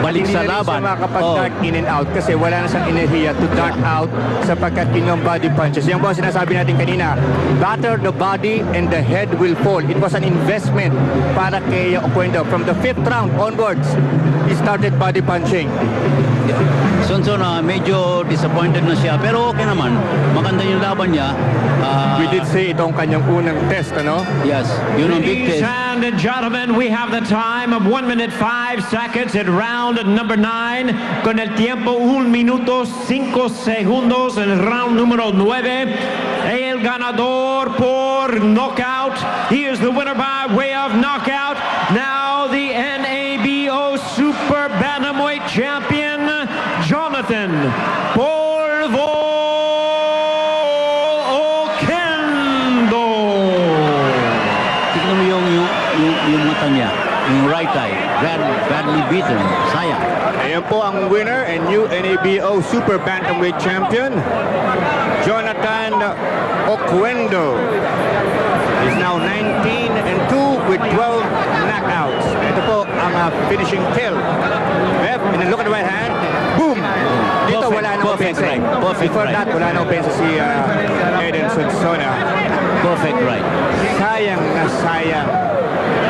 Balik sa laban. Hindi na makapag-dart in and out kasi wala na siyang enerhiya to dart out sapagkat inyong body punches. Yan po ang sinasabi natin kanina. Batter the body and the head will fall. It was an investment para kay Oquendo. From the 5th round onwards, he started body punching. Sonsona, medyo disappointed na siya. Pero okay naman. Maganda yung laban niya. We did say itong kanyang unang test, ano? Yes. Yun ang big Ladies test. and gentlemen, we have the time of 1 minute 5 seconds in round number 9 con el tiempo 1 minuto 5 segundos en el round número 9. El ganador por knockout. He is the winner by way of knockout. Now the NABO Super Bantamweight Champion, Jonathan Polvo Oquendo. Tignan mo yung mata niya. Yung right eye. Badly beaten. Sayang. Ayan po ang winner and new NABO Super Bantamweight Champion, Jonathan Oquendo. He's now 19-2 with 12 knockouts. Ito po ang finishing kill. And look at the right hand. Boom! Dito Perfect, wala na perfect opensa. right, perfect Before right. that, wala na opensa si Eden Sonsona. Perfect right. Sayang na sayang.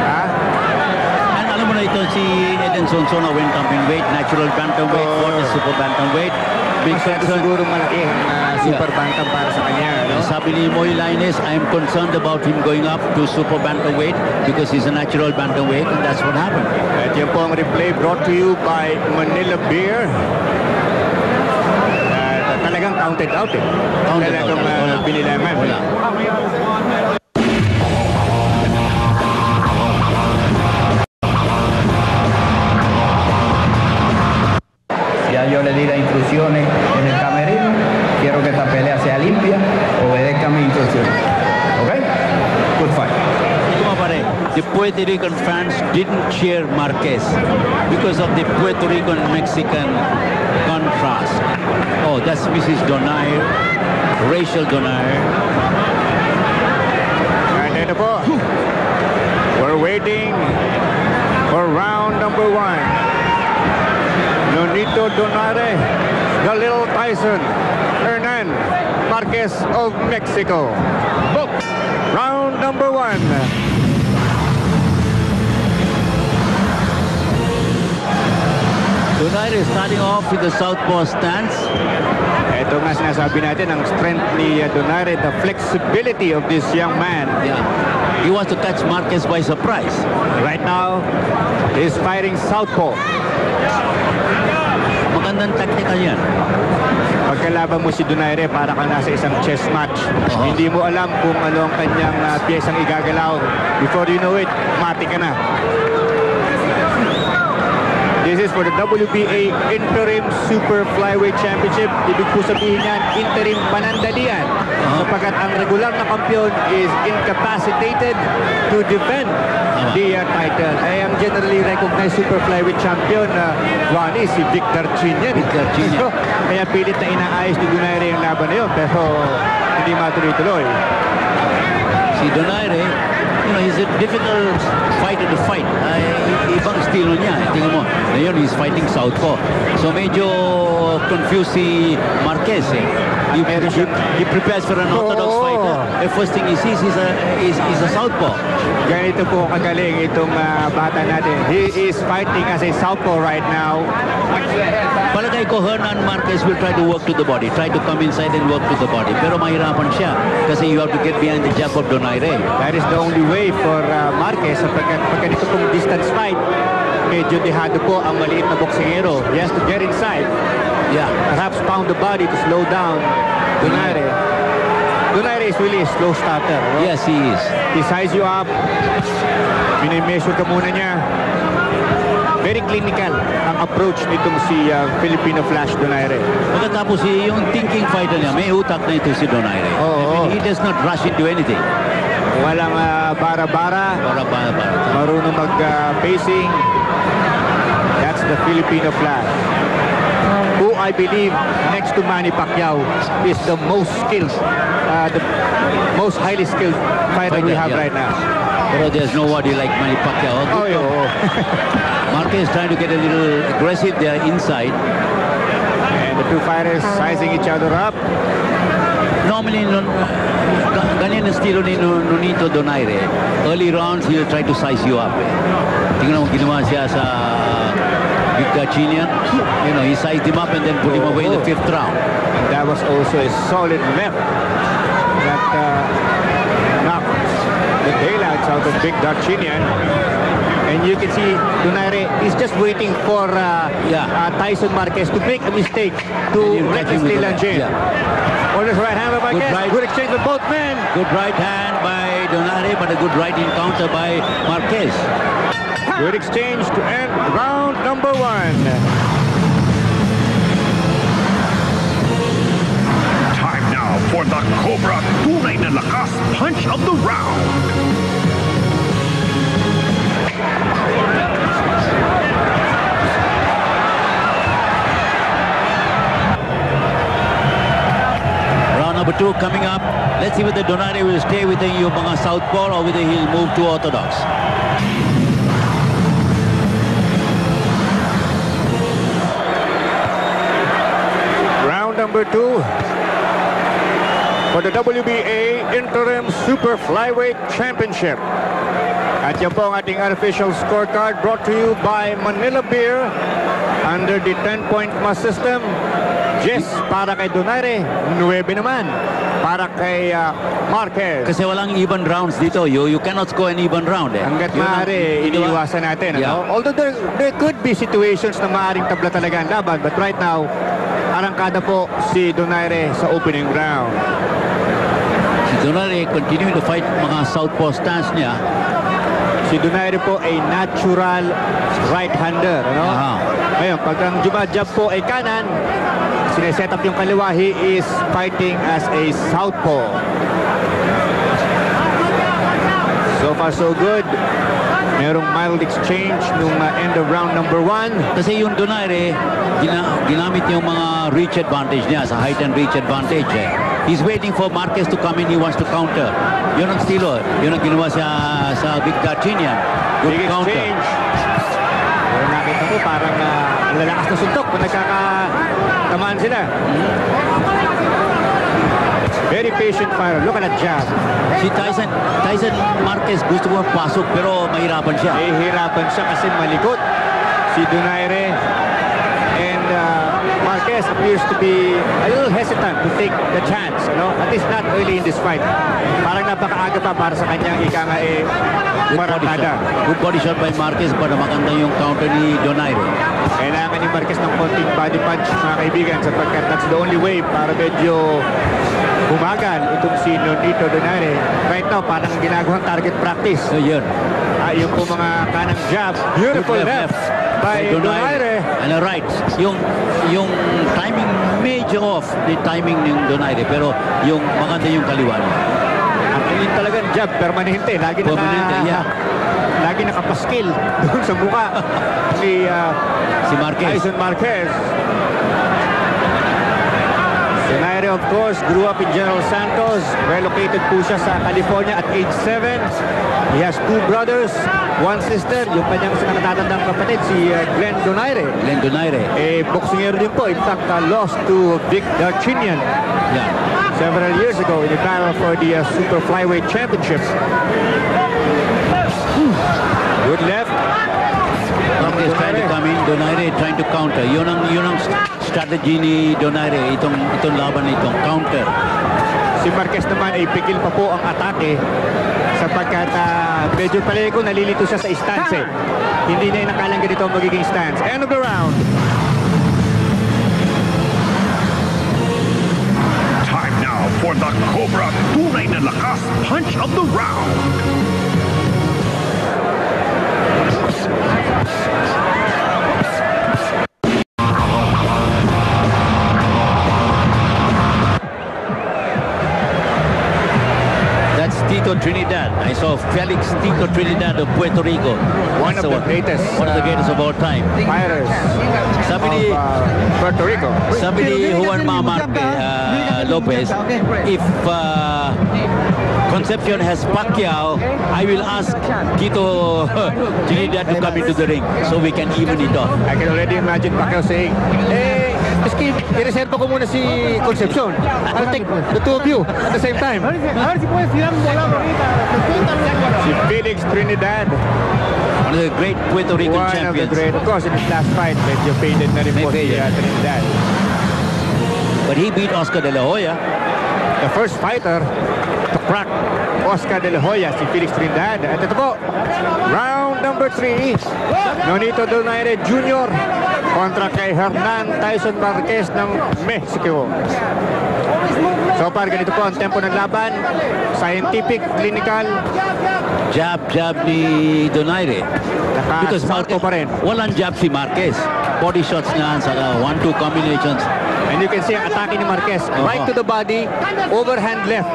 Ha? And alam mo na ito, si Eden Sonsona went up in weight, natural bantamweight, for the super bantamweight. Big Masyado concern. siguro malaki ang super bantam para sa kanya. No? Sabi ni Moy Lainez, I am concerned about him going up to super bantamweight because he's a natural bantamweight, and that's what happened. At yan po ang replay brought to you by Manila Beer. Talagang counted out eh. Counted out. Talagang binilangan. Wala. Ya yo le di las instrucciones en el camerino. Quiero que esta pelea sea limpia. Obedezca mis instrucciones. ¿Ok? Good fight. Ito pare, the Puerto Rican fans didn't cheer Marquez because of the Puerto Rican-Mexican contrast. Oh, that's Mrs. Donaire, Rachel Donaire. And ito po. We're waiting for round number 1. Nonito Donaire, the little Tyson, Hernan Marquez of Mexico. Book. Round number 1. Donaire is starting off with the southpaw stance. Ito nga sinasabi natin, ang strength ni Donaire, the flexibility of this young man. Yeah. He wants to catch Marquez by surprise. Right now, he's fighting southpaw. Magandang tactical yan. Pagkalaban mo si Donaire, para ka nasa isang chess match. Hindi mo alam kung ano ang kanyang piyesang igagalaw. Before you know it, mati ka na. This is for the WBA Interim Super Flyweight Championship. Ibig po sabihin yan, interim panandalian. Sapagkat ang regular na kampiyon is incapacitated to defend the title. Ay ang generally recognized Super Flyweight Champion na Ronnie, si Victor Chin yan. Victor Chin yan. Kaya pilit na inaayos ni Donaire yung laban na yun, pero hindi matuloy-tuloy. Si Donaire, you know, he's a difficult fighter to fight. Ibang estilo niya. Tingnan mo, ngayon he's fighting southpaw. So medyo confused si Marquez eh. He prepares for an orthodox fighter. The first thing he sees is a southpaw. Ganito po kagaling itong bata natin. He is fighting as a southpaw right now. Palagay ko Hernan Marquez will try to work to the body, try to come inside and work to the body. Pero mahirapan siya kasi you have to get behind the jab of Donaire. That is the only way for Marquez sapagkat ganito pong distance fight, medyo dehado po ang maliit na boksingero. He has to get inside. Yeah. Perhaps pound the body to slow down Donaire. Donaire is really a slow starter. No? Yes, he is. He size you up. Minimeasure ka muna niya. very clinical ang approach nitong si Filipino Flash Donaire. Pagkatapos yung thinking fighter niya, may utak na ito si Donaire. I mean, he does not rush into anything. Walang bara-bara. Marunong mag-pacing. That's the Filipino Flash, who I believe next to Manny Pacquiao is the most skilled, the most highly skilled fighter we have right now. Pero there's nobody like Manny Pacquiao. Marquez trying to get a little aggressive there inside. And the two fighters sizing each other up. Normally, ganyan ang estilo ni Nonito Donaire. Early rounds, he'll try to size you up. Tingnan mo, ginawa siya sa Vic Darchinyan. You know, he sized him up and then put him away in the 5th round. And that was also a solid left that knocked the daylights out of Vic Darchinyan. And you can see Donaire is just waiting for Tyson Marquez to make a mistake to recklessly lunge in. Orders right hand by Marquez. Good exchange with both men. Good right hand by Donaire, but a good right encounter by Marquez. Good exchange to end round number 1. Time now for the Cobra Tunay na Lakas Punch of the Round. Round number 2 coming up. Let's see whether Donaire will stay with yung mga southpaw or whether he'll move to orthodox. Round number 2 for the WBA Interim Super Flyweight Championship. At yan po ang ating unofficial scorecard brought to you by Manila Beer under the 10-point mass system. 10 para kay Donaire, 9 naman para kay Marquez. Kasi walang even rounds dito. You cannot score an even round. Hanggat maaari, iniiwasan natin. Ano? Although there could be situations na maaaring tabla talaga ang laban, but right now, arangkada po si Donaire sa opening round. Si Donaire continuing to fight mga southpaw stance niya. Si Donaire po ay natural right-hander. Ano? Ngayon, pag ang jumajab po ay kanan, sineset up yung kaliwa, he is fighting as a southpaw. So far, so good. Merong mild exchange nung end of round number 1. Kasi yung Donaire, ginamit yung mga reach advantage niya sa height and reach advantage. He's waiting for Marquez to come in. He wants to counter. Yun ang estilo. Yun ang ginawa sa Vic Darchinyan. Good big counter. Exchange. Pero nakita ko parang lalakas na suntok kung nagkakatamaan sila. Very patient fighter. Look at that jab. Si Tyson Marquez gusto mo pasok pero mahirapan siya. Mahirapan siya kasi malikot si Donaire. And Marquez appears to be a little hesitant to take the chance. At least not early in this fight. Parang napakaaga pa para sa kanyang ikanga maratada. Good body shot by Marquez para maganda yung counter ni Donaire. Kailangan ni Marquez ng konting body punch, mga kaibigan, sapagkat that's the only way para medyo bumagal itong si Nonito Donaire. Right now, parang ginagawang target practice. So yun. Yung po mga kanang jab. Beautiful left by Donaire. And a right. Yung timing medyo off, the timing ng Donaire, pero yung maganda yung kaliwa niya. Ang yun talagang jab, permanente. Lagi nakapaskil doon sa mukha ni si Marquez. Tyson Marquez. Donaire, of course, grew up in General Santos. Relocated po siya sa California at age 7. He has 2 brothers, 1 sister. Yung kanyang natatandang kapatid, si Glenn Donaire. Glenn Donaire. Boksingero din po. In fact, lost to Vic Darchinyan several years ago in the battle for the Super Flyweight Championship. Good left. Marquez trying to come in. Donaire trying to counter. Yun ang strategy ni Donaire. Itong laban na itong counter. Si Marquez naman ay pigil pa po ang atake sapagkat medyo palego nalilito siya sa stance. Hindi na nakalang ganito ang magiging stance. End of the round. Time now for the Cobra Tunay na Lakas Punch of the Round. Puerto Rico. One of the greatest. One of the greatest of all time. Fighters Sabi ni Puerto Rico. Sabi ni Juan Lopez, if Concepcion has Pacquiao, I will ask Quito Trinidad to come into the ring so we can even it off. I can already imagine Pacquiao saying, Eski, i-reserva ko muna si Concepcion. I'll take the two of you at the same time. Si Felix Trinidad. One of the great Puerto Rican champions. Of course, in his last fight, medyo faded na rin po si Trinidad. But he beat Oscar De La Hoya. The first fighter to crack Oscar De La Hoya, si Felix Trinidad. At ito po, round number 3. Nonito Donaire Jr. kontra kay Hernan Tyson Marquez ng Mexico. So far, ganito po ang tempo ng laban. Scientific, clinical. Jab ni Donaire. Because Marquez pa rin. Walang jab si Marquez. Body shots na sa 1-2 combinations. And you can see ang atake ni Marquez. Right to the body, overhand left.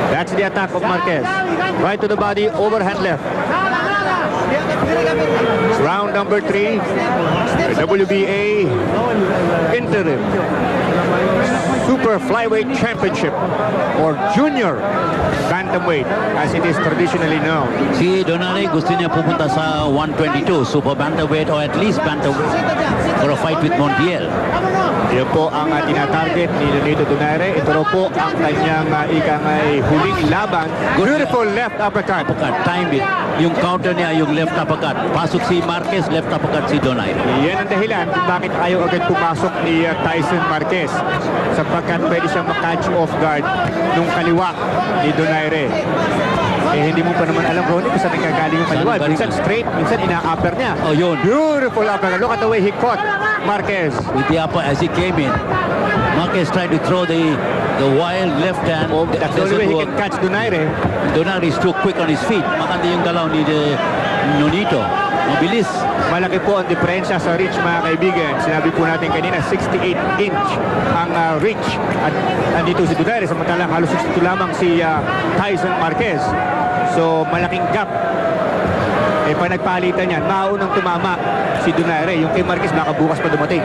That's the attack of Marquez. Right to the body, overhand left. Round number 3, WBA Interim Super Flyweight Championship or Junior Bantamweight as it is traditionally known. Si Donaire gusto niya pupunta sa 122 Super Bantamweight or at least Bantamweight for a fight with Montiel. Yan po ang tinatarget ni Nonito Donaire. Ito raw po ang kanyang huling laban. Beautiful left uppercut. Time it. Yung counter niya, yung left uppercut. Pasok si Marquez, left uppercut si Donaire. Yan ang dahilan kung bakit ayaw agad pumasok ni Tyson Marquez. Sapagkat pwede siyang makatch off guard nung kaliwa ni Donaire. Hindi mo pa naman alam, Ronnie, kung saan nagkagaling yung kaliwa. Minsan straight, minsan ina-upper niya. Oh, yun. Beautiful uppercut. Look at the way he caught Marquez. With the upper as he came in, Marquez tried to throw the wild left hand. That's the only way he can catch Donaire. Donaire is too quick on his feet. Maganda yung galaw ni Nonito. Mabilis. Malaki po ang diferensya sa reach, mga kaibigan. Sinabi po natin kanina, 68-inch ang reach. At andito si Donaire, samantalang halos 62 lamang si Tyson Marquez. So, malaking gap. Pag nagpalitan yan, maunang tumama si Donaire. Yung kay Marquez, baka bukas pa dumating.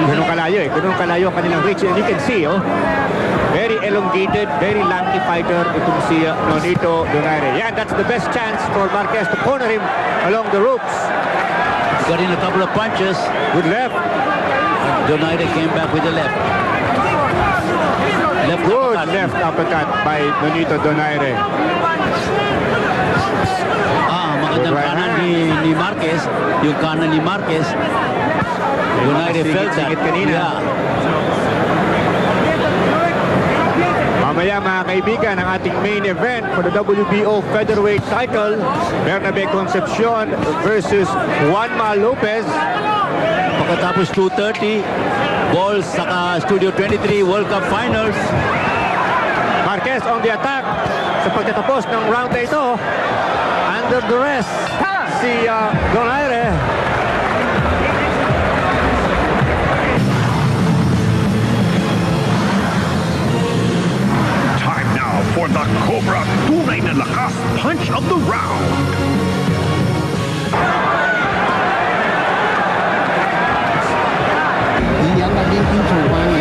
Ganun kalayo Ganun kalayo ang kanilang reach. And you can see, very elongated, very lanky fighter itong si Nonito Donaire. Yeah, that's the best chance for Marquez to corner him along the ropes. Got in a couple of punches. Good left. Donaire came back with the left. Good left uppercut by Nonito Donaire. Magandang kanan ni Marquez. Yung kanan ni Marquez. Donaire felt that. Kanina. Mamaya, mga kaibigan, ang ating main event for the WBO featherweight title, Bernabe Concepcion versus Juanma Lopez. Pagkatapos 2:30, balls sa Studio 23 World Cup Finals. Marquez on the attack sa pagtatapos ng round na ito. Under duress si Donaire. Time now for the Cobra Tunay na Lakas Punch of the Round.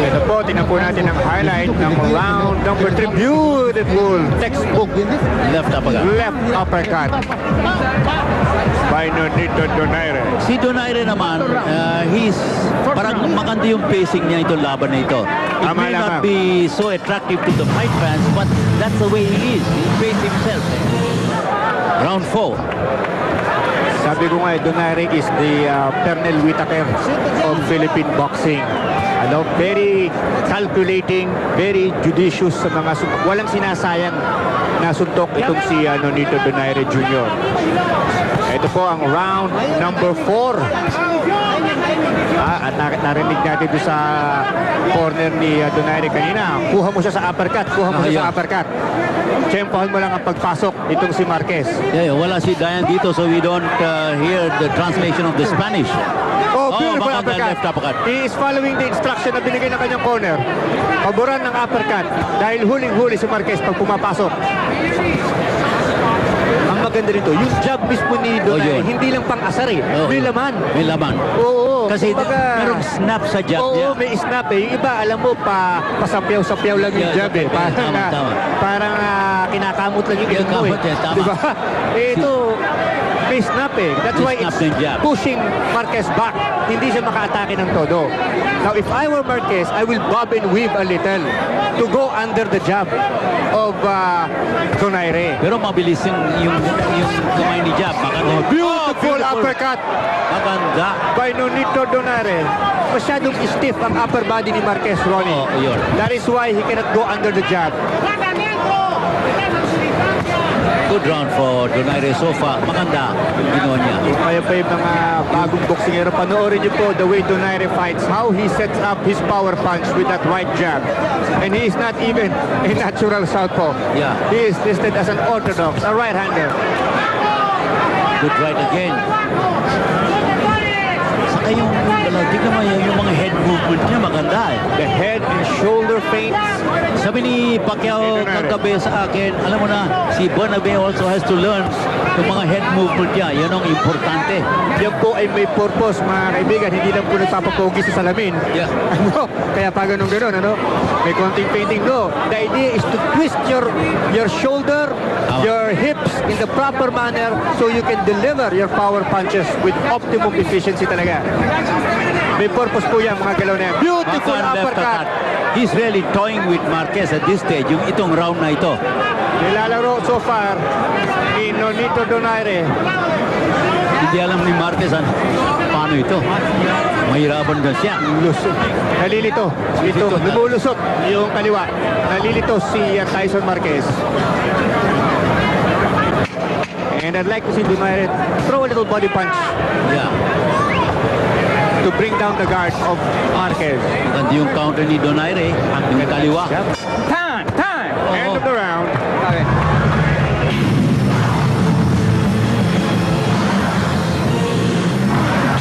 Ito po, tingnan po natin ang highlight ng round number 3. Beautiful textbook Left uppercut by Nonito Donaire. Si Donaire naman, parang maganda yung pacing niya itong laban na ito. It may not be so attractive to the fight fans, but that's the way he is. He paces himself. Round 4. Sabi ko nga, Donaire is the Pernell Whitaker of Philippine boxing. Very calculating, very judicious sa mga walang sinasayang na suntok itong si Nonito Donaire Jr. Ito po ang round number 4. At narinig natin doon sa corner ni Donaire kanina. Kuha mo siya sa uppercut. Tsempohan mo lang ang pagpasok itong si Marquez. Wala si Dayan dito, so we don't hear the translation of the Spanish. Beautiful uppercut. He is following the instruction na binigay ng kanyang corner. Paboran ng uppercut dahil huling-huli si Marquez pag pumapasok. maganda nito, yung jab mismo ni Donaire, yun. hindi lang pang-asar eh. May laman. May laman. Oo. Kasi kumbaga, merong snap sa jab niya. Oo, may snap eh. Yung iba, alam mo, pasapyaw-sapyaw lang yung jab eh. Parang kinakamot lang yung ilong mo eh. Diba? Ito, may snap eh. That's why it's pushing Marquez back. Hindi siya maka-atake ng todo. Now, if I were Marquez, I will bob and weave a little to go under the jab of Donaire. Pero mabilis yung kamay ni jab. Maganda. Beautiful uppercut. Maganda. By Nonito Donaire. Masyadong stiff ang upper body ni Marquez, Ronnie. Yun. That is why he cannot go under the jab. Good round for Donaire so far. Maganda yung ginawa niya. Kaya pa yung mga bagong boksingero, panoorin niyo po the way Donaire fights, how he sets up his power punch with that right jab. And he is not even a natural southpaw. Yeah. He is listed as an orthodox, a right-hander. Good right again. Saka yung mga head movement niya maganda eh. The head and shoulder feints. Sabi ni Pacquiao kagabi sa akin, alam mo na, si Bernabe also has to learn yung mga head movement niya. Yan ang importante. Yan po ay may purpose, mga kaibigan. Hindi lang po nagpapapogi sa salamin. Yeah. Ano? Kaya pa ganun, ano? May konting painting do. The idea is to twist your shoulder, your hips in the proper manner so you can deliver your power punches with optimum efficiency talaga. May purpose po yan, mga galaw na yan. Beautiful uppercut. He's really toying with Marquez at this stage, yung itong round na ito. Nilalaro so far ni Nonito Donaire. Hindi alam ni Marquez paano ito. Mahirapan na siya. Nalilito. Lumulusot yung kaliwa. Nalilito si Tyson Marquez. And I'd like to see Donaire throw a little body punch. Yeah. To bring down the guard of Marquez. Ganda yung counter ni Donaire, yung kaliwa. Time! End of the round. Okay.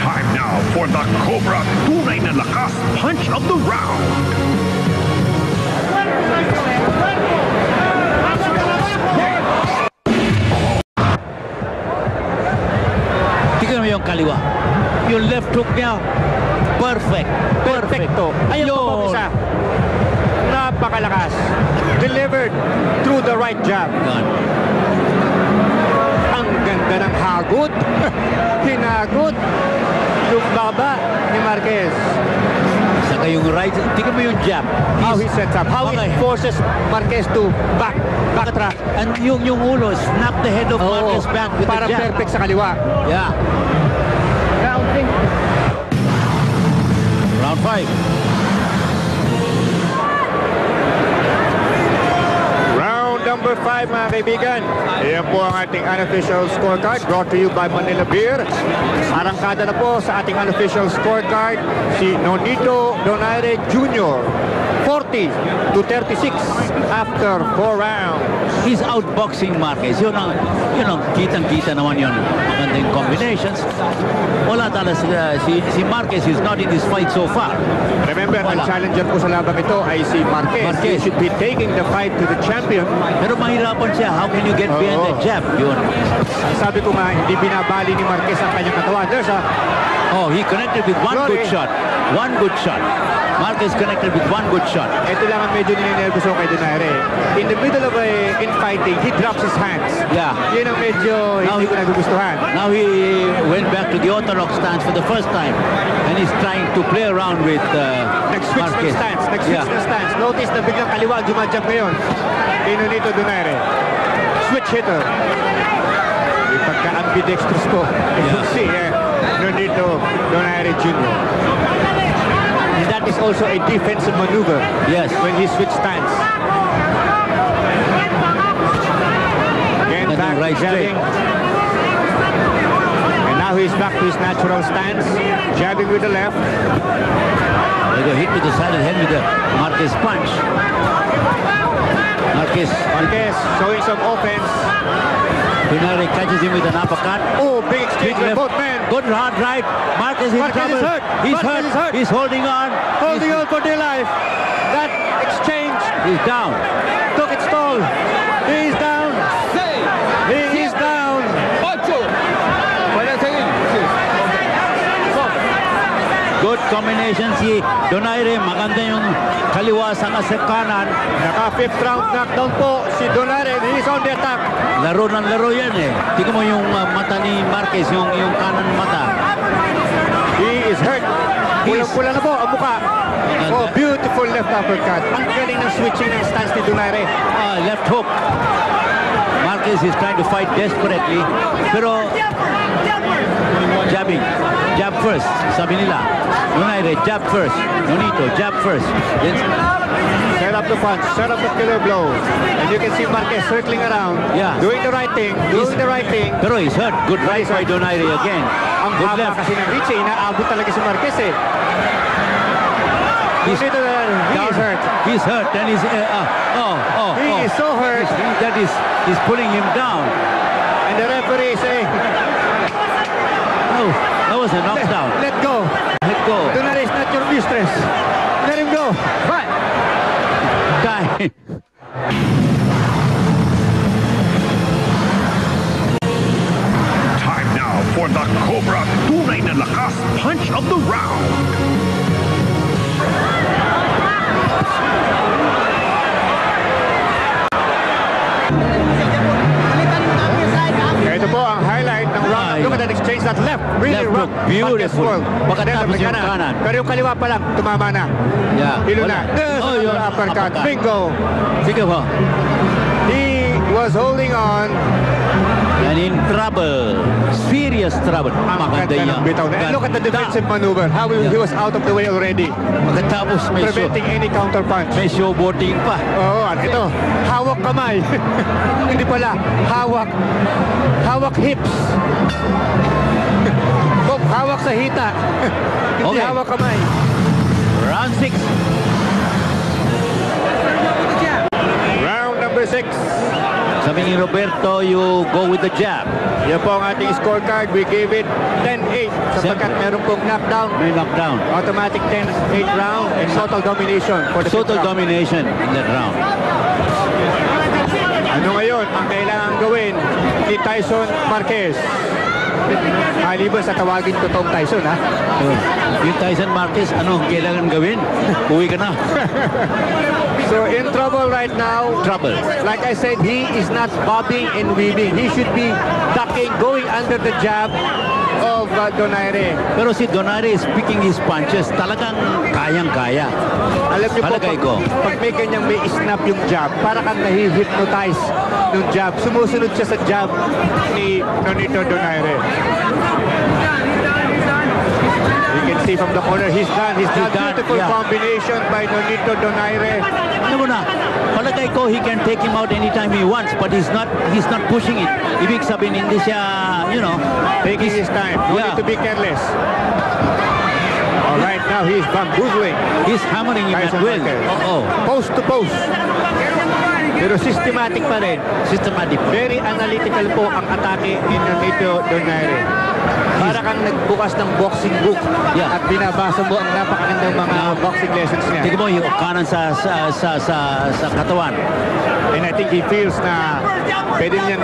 Time now for the Cobra Tunay na Lakas Punch of the Round. Tingnan mo yung kaliwa. Yung left hook niya, perfect. Perfecto. Ayun po isa. Napakalakas. Delivered through the right jab. Gone. Ang ganda ng hagot. Hinagot. Yung baba ni Marquez. Saka yung right, tingnan mo yung jab. How he sets up. How he forces Marquez to backtrack. And yung ulo, snap the head of Marquez back with the jab. Para perfect sa kaliwa. Yeah. Round 5. Round number 5, mga kaibigan. Ayan po ang ating unofficial scorecard brought to you by Manila Beer. Arangkada na po sa ating unofficial scorecard si Nonito Donaire Jr. 40-36 after 4 rounds. He's outboxing Marquez. Yun ang kitang-kita naman yun. Maganda yung combinations. Wala talaga si Marquez is not in this fight so far. Remember, ang challenger po sa labang ito ay si Marquez. He should be taking the fight to the champion. Pero mahirapan siya. How can you get behind the jab? Yun. Sabi ko nga, hindi binabali ni Marquez ang kanyang katawan. There's a... Oh, he connected with one good shot. One good shot. Marquez connected with one good shot. Ito lang ang medyo ninenervous ako kay Donaire. In the middle of infighting, he drops his hands. Yeah. Yun ang medyo hindi ko nagugustuhan. Now he went back to the orthodox stance for the first time. And he's trying to play around with Nag-switch ng stance. Ng stance. Notice na biglang kaliwa ang jumajump ngayon. Nonito Donaire. Switch hitter. May pagka-ambidextrous po. You see, Nonito Donaire Jr. And that is also a defensive maneuver. Yes. When he switched stance. Again, back right jabbing. And now he's back to his natural stance. Jabbing with the left. They go hit with the side of the head with the Marquez punch. Marquez showing some offense. Donaire catches him with an uppercut. Oh, big exchange with both men. Good hard right. Marquez in trouble. Is hurt. He's hurt. He's holding on. Holding on for dear life. That exchange. He's down. Took its toll. He's down. He is down. combination si Donaire. Maganda yung kaliwa sa kanan. Naka-fifth round knockdown po si Donaire. He's on the attack. Laro ng laro yan eh. Tingnan mo yung mata ni Marquez, yung kanan mata. He is hurt. Pulang-pula na po ang mukha. Oh, beautiful left uppercut. Ang galing ng switching ng stance ni Donaire. Left hook. Marquez is trying to fight desperately. Pero jabbing. Jab first, sabi nila. Donaire, jab first. Nonito, jab first. Then, set up the punch, set up the killer blow. And you can see Marquez circling around. Yeah. Doing the right thing, doing the right thing. Pero he's hurt. Good right by Donaire again. Ang Good haba left. kasi ng reach, inaabot talaga si Marquez eh. He is hurt. He's hurt and he's He is so hurt. He's pulling him down. And the referee is saying, Oh, that was a knockdown. let go. Let go. Donaire is not your mistress. Let him go. But Die. Time now for the Cobra Tunay na Lakas Punch of the Round. ito po ang highlight ng round. Look at that exchange, that left. Really Left rough. hook, beautiful. Pagkatapos yung kanan. Pero yung kaliwa pa lang, tumama na. Yeah. Hilo na. Oh, yun. Uppercut. Bingo. Sige po. He was holding on. And in trouble. Serious trouble. Maganda Ganda yan. ng bitaw na. And look at the defensive maneuver. How he was out of the way already. Pagkatapos may Preventing any counter punch. may showboating pa. Oo, at ito, hawak kamay. Hindi pala, hawak hips. Bob, hawak sa hita. Hindi Okay. hawak kamay. Round 6. Round number 6. Sabi ni Roberto, you go with the jab. Yan po ang ating scorecard. We gave it 10-8 sapagkat meron pong knockdown. May knockdown. Automatic 10-8 round and total domination for the Total fifth round. domination in that round. Ano ngayon ang kailangan gawin ni Tyson Marquez? Maliban sa tawagin totoong Tyson, ha? Yung Tyson Marquez, ano ang kailangan gawin? Uwi ka na. So in trouble right now. Trouble. Like I said, he is not bobbing and weaving. He should be ducking, going under the jab of Donaire. Pero si Donaire is picking his punches. Talagang kayang-kaya. Alam niyo po, Palagay ko. pag may ganyang may snap yung jab, para kang nahi-hypnotize ng jab. Sumusunod siya sa jab ni Nonito Donaire. You can see from the corner, he's done. He's done. Beautiful Yeah. combination by Nonito Donaire. Ano mo na? Palagay ko, he can take him out anytime he wants, but he's not pushing it. Ibig sabihin, hindi siya, Taking his time. No Yeah. need to be careless. All right, now he's bamboozling. He's hammering him at Tyson will. Marquez. Oo. Post to post. Pero systematic pa rin. Systematic. Very analytical po ang atake ni Nonito Donaire. Para kang nagbukas ng boxing book Yeah. at binabasa mo ang napakagandang mga boxing lessons niya. Tingnan mo yung kanan sa katawan. And I think he feels na pwede niyang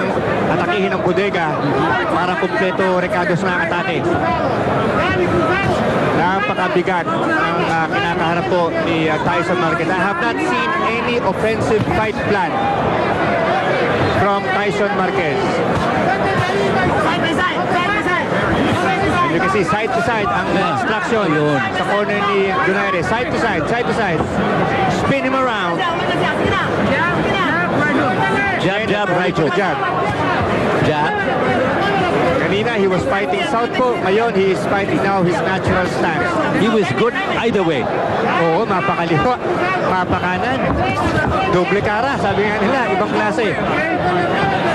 atakihin ang bodega para kumpleto Ricardo's na atake. Napakabigat ang kinakaharap po ni Tyson Marquez. I have not seen any offensive fight plan from Tyson Marquez. You can see side to side ang instruction sa corner ni Donaire. Side to side, side to side. Spin him around. Jab, right hook. Jab. Jab. Kanina, he was fighting southpaw. Ngayon, he is fighting now his natural stance. He was good either way. Oo, mapakaliwa. Mapakanan. Doble kara, sabi nga nila. Ibang klase.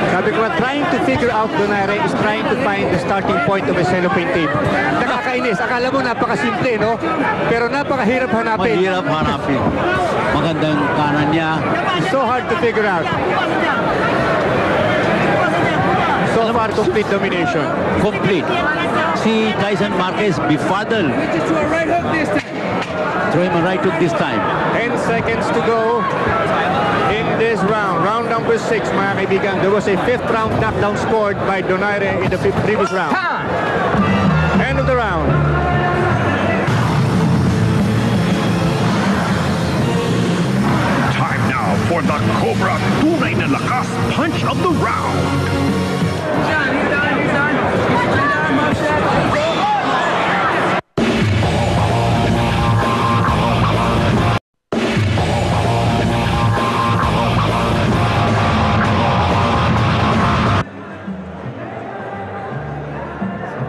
Sabi ko, trying to figure out Donaire is trying to find the starting point of a cellophane tape. Nakakainis. Akala mo napakasimple, no? Pero napakahirap hanapin. Mahirap hanapin. Magandang kanan niya. It's so hard to figure out. So far, complete domination. Complete. Si Tyson Marquez befuddled. Throw him a right hook this time. 10 seconds to go in this round. Round number 6, mga kaibigan. There was a 5th round knockdown scored by Donaire in the previous round. End of the round. for the Cobra tunay na lakas punch of the round.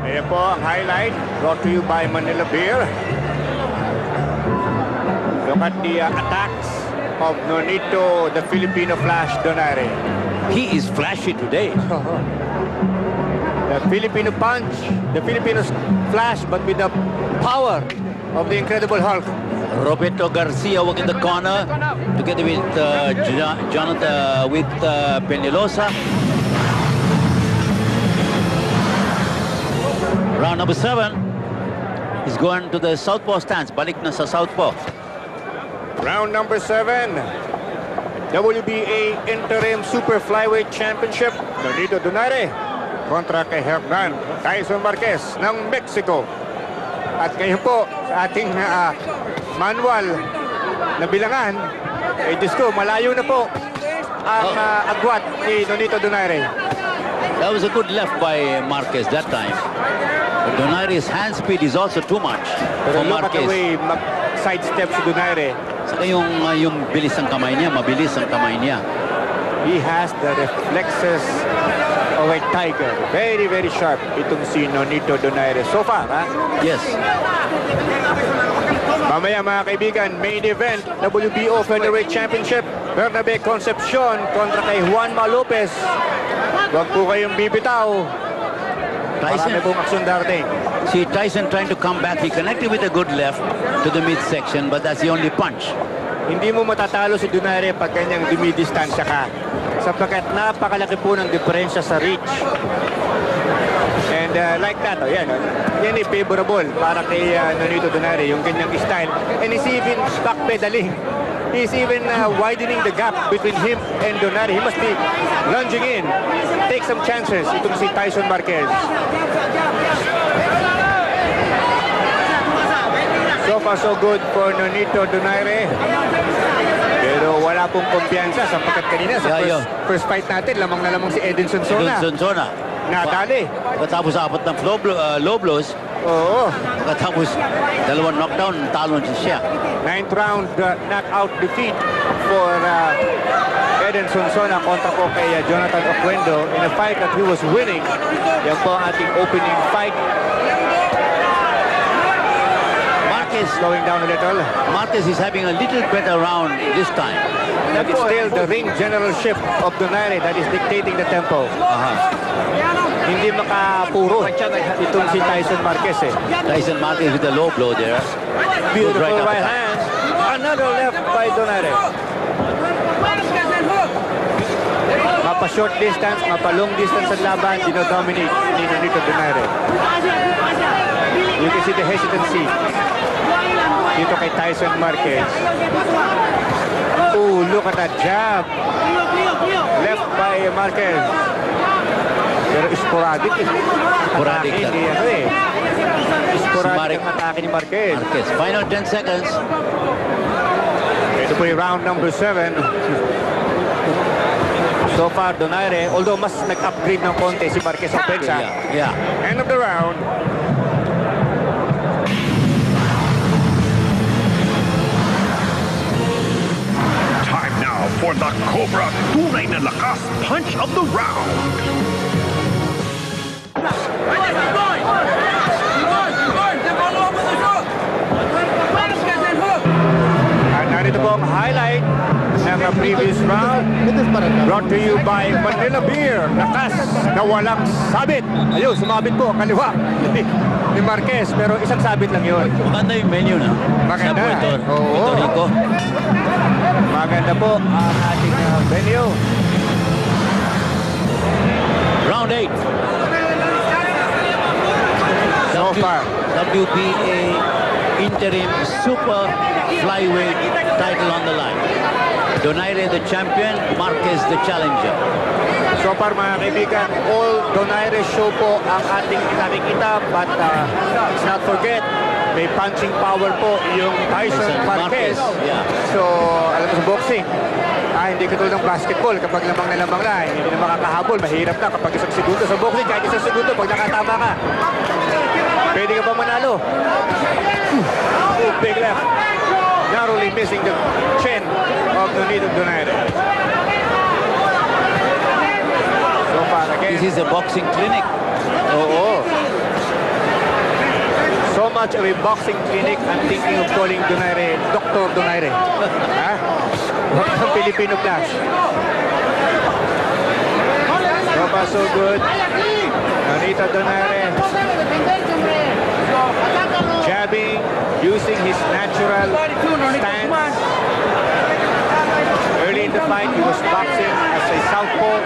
Ayan po ang highlight brought to you by Manila Beer. Look at the attacks of Nonito, the Filipino Flash Donaire. He is flashy today. The Filipino punch, the Filipino flash, but with the power of the Incredible Hulk. Roberto Garcia working the corner together with Jonathan with Peñalosa. Round number 7 is going to the southpaw stance. Balik na sa southpaw. Round number 7, WBA Interim Super Flyweight Championship. Nonito Donaire kontra kay Hernan Tyson Marquez ng Mexico. At ngayon po sa ating manual na bilangan, Diyos ko, malayo na po ang agwat ni Nonito Donaire. That was a good left by Marquez that time. But Donaire's hand speed is also too much Pero for look at the Marquez. way sidestep si Donaire. Saka yung bilis ng kamay niya, mabilis ang kamay niya. He has the reflexes of a tiger. Very, very sharp itong si Nonito Donaire. So far, ha? Yes. Mamaya mga kaibigan, main event, WBO Featherweight Championship, Bernabe Concepcion kontra kay Juanma Lopez. Huwag po kayong bibitaw. Marami pong aksyon darating. See, Tyson trying to come back. He connected with a good left to the midsection, but that's the only punch. Hindi mo matatalo si Donaire pag kanyang dumidistansya ka. Sapagkat napakalaki po ng diferensya sa reach. And like that, yan ay favorable para kay Nonito Donaire, yung kanyang style. And he's even backpedaling. He's even widening the gap between him and Donaire. He must be lunging in. Take some chances itong si Tyson Marquez. So far so good for Nonito Donaire. Pero wala pong kumpiyansa sapagkat kanina sa first fight natin, lamang na lamang si Edinson Sona. Edinson Sona. Nadali. Pagkatapos apat ng low blows. Oo. Pagkatapos dalawang knockdown, talon siya. 9th round knockout defeat for Edinson Sona kontra po kay Jonathan Oquendo in a fight that he was winning. Yan po ang ating opening fight. Marquez slowing down a little. Marquez is having a little better round this time. But it's still the ring generalship of Donaire that is dictating the tempo. Hindi makapuro itong si Tyson Marquez eh. Tyson Marquez with a low blow there. Beautiful right hand. Another left by Donaire. Mapa-short distance, mapa-long distance ang laban, dinodominate ni Nonito Donaire. You can see the hesitancy dito kay Tyson Marquez. Oh, look at that jab. Left by Marquez. Pero sporadic eh. Sporadic lang. Sporadic ang atake ni Marquez. Final 10 seconds. Ito po yung round number 7. So far, Donaire, although mas nag-upgrade ng konti si Marquez sa pensa. Yeah. End of the round. Time now for the Cobra tunay na lakas punch of the round. At narito po ang highlight ng previous round. Brought to you by Manila Beer. Lakas na walang sabit. Ayun, sumabit po kaliwa ni Marquez. Pero isang sabit lang yun. Maganda yung menu na. Maganda. Puerto Rico. Maganda po ang ating venue. Round 8. So far. WBA Interim Super Flyweight title on the line. Donaire the champion, Marquez the challenger. So far mga kaibigan, all Donaire show po ang ating nakikita, but let's not forget, may punching power po yung Tyson Marquez. Yeah. So, alam mo sa boxing, hindi katulad ng basketball, kapag lamang na lamang na, hindi na makakahabol, mahirap na kapag isang segundo sa boxing, kahit isang segundo, pag nakatama ka, pwede ka ba manalo? Big left, narrowly missing the chin of Nonito Donaire. So far, again. This is a boxing clinic. Oo. So much of a boxing clinic, I'm thinking of calling Donaire, Dr. Donaire. Ha? Ang Filipino Flash. So far, so good. Nonito Donaire. Jabbing, using his natural stance. Early in the fight, he was boxing as a southpaw.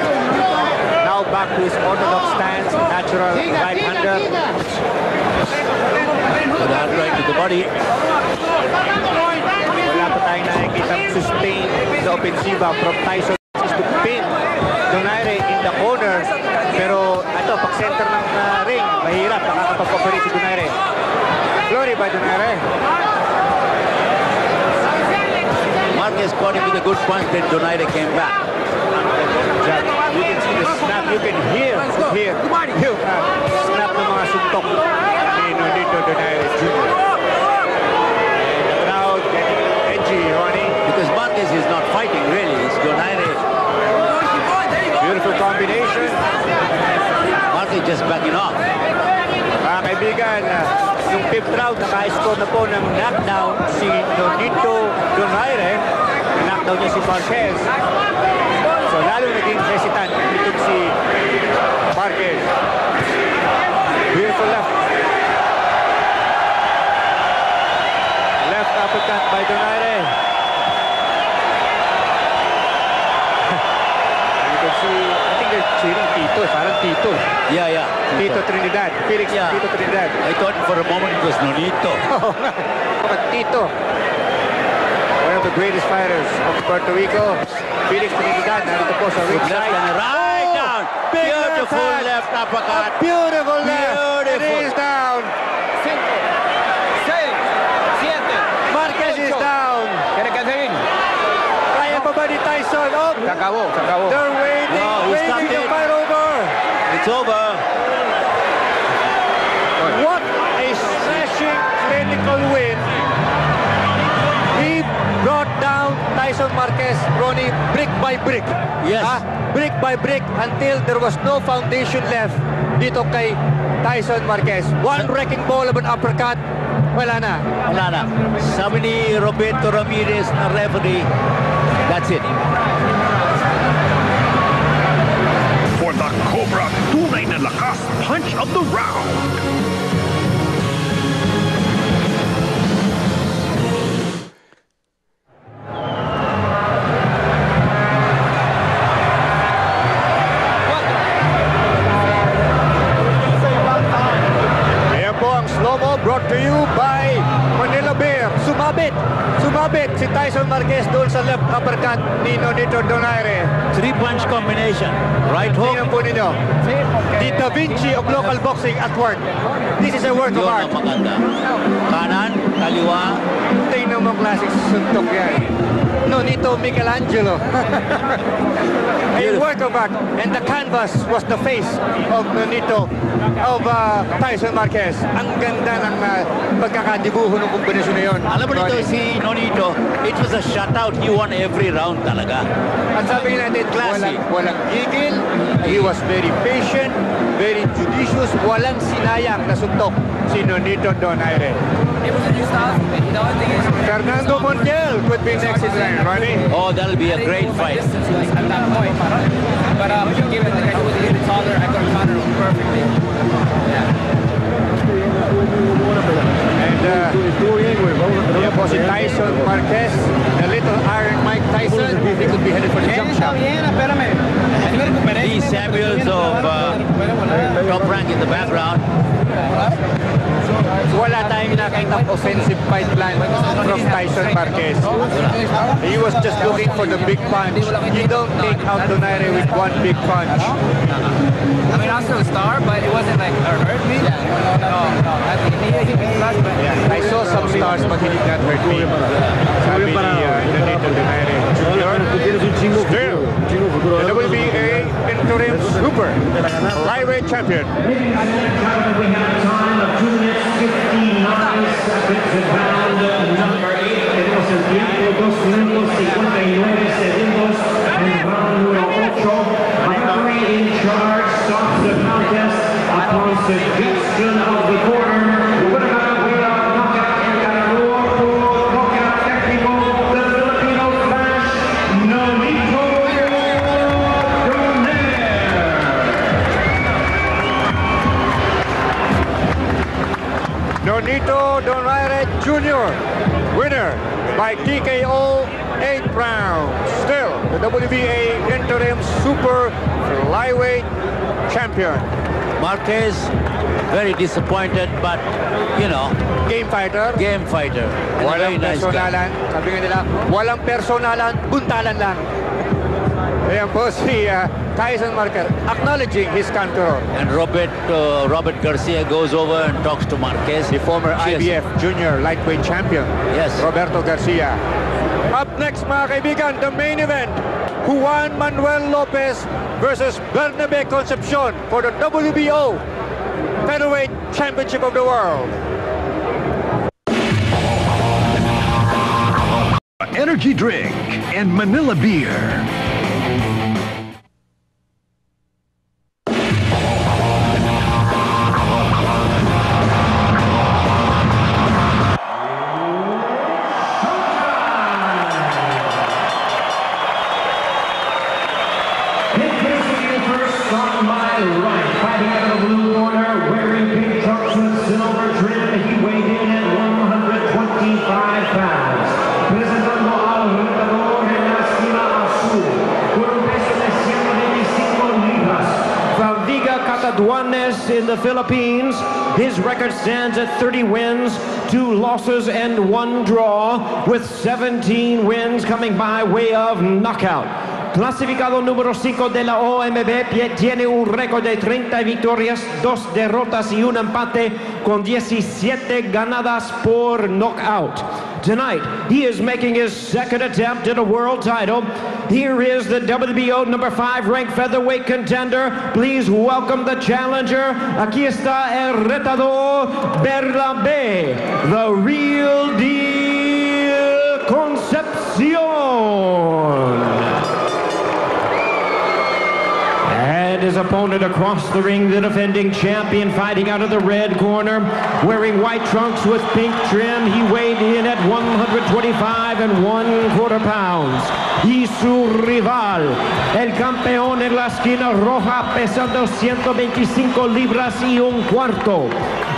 Now back to his orthodox stance, natural right-hander. Good hard right to the body. Wala pa tayong nakikita sustain the offensiva from Tyson is to pin Donaire in the corner. Pero ito, pag center ng ring, mahirap, nakakapag-operate si Donaire. Glory by Donaire. Marquez caught him with a good punch, then Donaire came back. You can see the snap, you can hear snap ng mga suntok ni Nonito Donaire Jr. And the crowd getting edgy, Ronnie. Because Marquez is not fighting really, it's Donaire. Beautiful combination. Marquez just backing off. Mga kaibigan, yung 5th round, naka-score na po ng knockdown si Nonito Donaire. Knockdown niya si Marquez. So lalo naging hesitant itong si Marquez. Beautiful left. Left uppercut by Donaire. You can see, I think they're cheering Tito. Parang Tito. Yeah. Tito Trinidad. Felix Tito Trinidad. I thought for a moment it was Nonito. Tito. One of the greatest fighters of Puerto Rico. Felix Trinidad. Narito po sa ring side. Right down. Beautiful left uppercut. Beautiful left. It is down. 5, 6, 7. Marquez is down. Kaya pa ba ni Tyson? Oh, Se acabó. they're waiting. No, he waiting stopped the it. fight over. It's over. What a slashing clinical win. He brought down Tyson Marquez, Ronnie, brick by brick. Yes. Brick by brick until there was no foundation left dito kay Tyson Marquez. One wrecking ball of an uppercut, wala na. Wala na. Sabi ni Roberto Ramirez, na referee, that's it. For the Cobra, tunay na lakas punch of the round. Ayan po ang slow-mo brought to you by Manila Bear. Sumabit si Tyson Marquez doon sa left uppercut ni Nonito Donaire. 3-punch combination. Right hook. Tingnan po ninyo. The Da Vinci of local boxing at work. This is a work of Yun art. ang maganda. Kanan, kaliwa. Tingnan mo klaseng suntok yan. Nonito Michelangelo. A work of art. And the canvas was the face of Nonito, of Tyson Marquez. Ang ganda ng pagkakadibuho ng kombinasyon na yun. Alam mo nito si Nonito, it was a shutout. He won every round talaga. At sabi natin, Classy. walang gigil. He was very patient, very judicious. Walang sinayang na suntok si Nonito Donaire. Fernando Montiel could be next in line, Ronnie. Oh, that'll be a great fight. At that point. But given that I was a little taller, I could counter him perfectly. And yan po si Tyson Marquez, the little Iron Mike Tyson. He could be headed for the jump shot. Lee Samuels of top rank in the background. Wala tayong nakitang offensive fight plan from Tyson Marquez. He was just looking for the big punch. You don't take out Donaire with one big punch. I mean, also a star, but it wasn't like hurt me. No. He flash, but I saw some stars, but he did not hurt me. Sabi ni Donito Donaire Jr. Still, the WBA interim super flyweight champion. We have a time of 2 minutes 59 seconds in round number 8. Tenemos el tiempo 2 minutos 59 segundos en round número 8. The referee in charge stops the contest upon suggestion of the corner. The winner by way of knockout and ganador por knockout técnico, the Filipino Flash, Nonito Donaire. Nonito Donaire Jr., winner by TKO 8 rounds. Still, the WBA interim super flyweight champion. Marquez, very disappointed, but, you know, Game fighter. game fighter. And a very Walang nice guy. personalan. Sabi nga nila, walang personalan, buntalan lang. Ayan po si Tyson Marquez acknowledging his conqueror. And Robert Garcia goes over and talks to Marquez. The former Cheers. IBF junior lightweight champion. Yes. Roberto Garcia. Up next, mga kaibigan, the main event. Juan Manuel Lopez versus Bernabe Concepcion for the WBO Featherweight Championship of the World. Energy drink and Manila beer. On my right, fighting out of the blue corner, wearing pink trunks with silver trim, he weighed in at 125 pounds. Presentando al retador en la esquina azul, con un peso de 125 libras. From Viga Cataduanes in the Philippines, his record stands at 30 wins, 2 losses, and 1 draw, with 17 wins coming by way of knockout. Clasificado número 5 de la OMB, tiene un récord de 30 victorias, 2 derrotas y un empate, con 17 ganadas por knockout. Tonight, he is making his second attempt at a world title. Here is the WBO number 5 ranked featherweight contender. Please welcome the challenger. Aquí está el retador, Bernabe, the real deal, Concepcion. And his opponent across the ring, the defending champion, fighting out of the red corner, wearing white trunks with pink trim. He weighed in at 125 1/4 pounds. Y su rival, el campeón en la esquina roja, pesando 125 libras y un cuarto.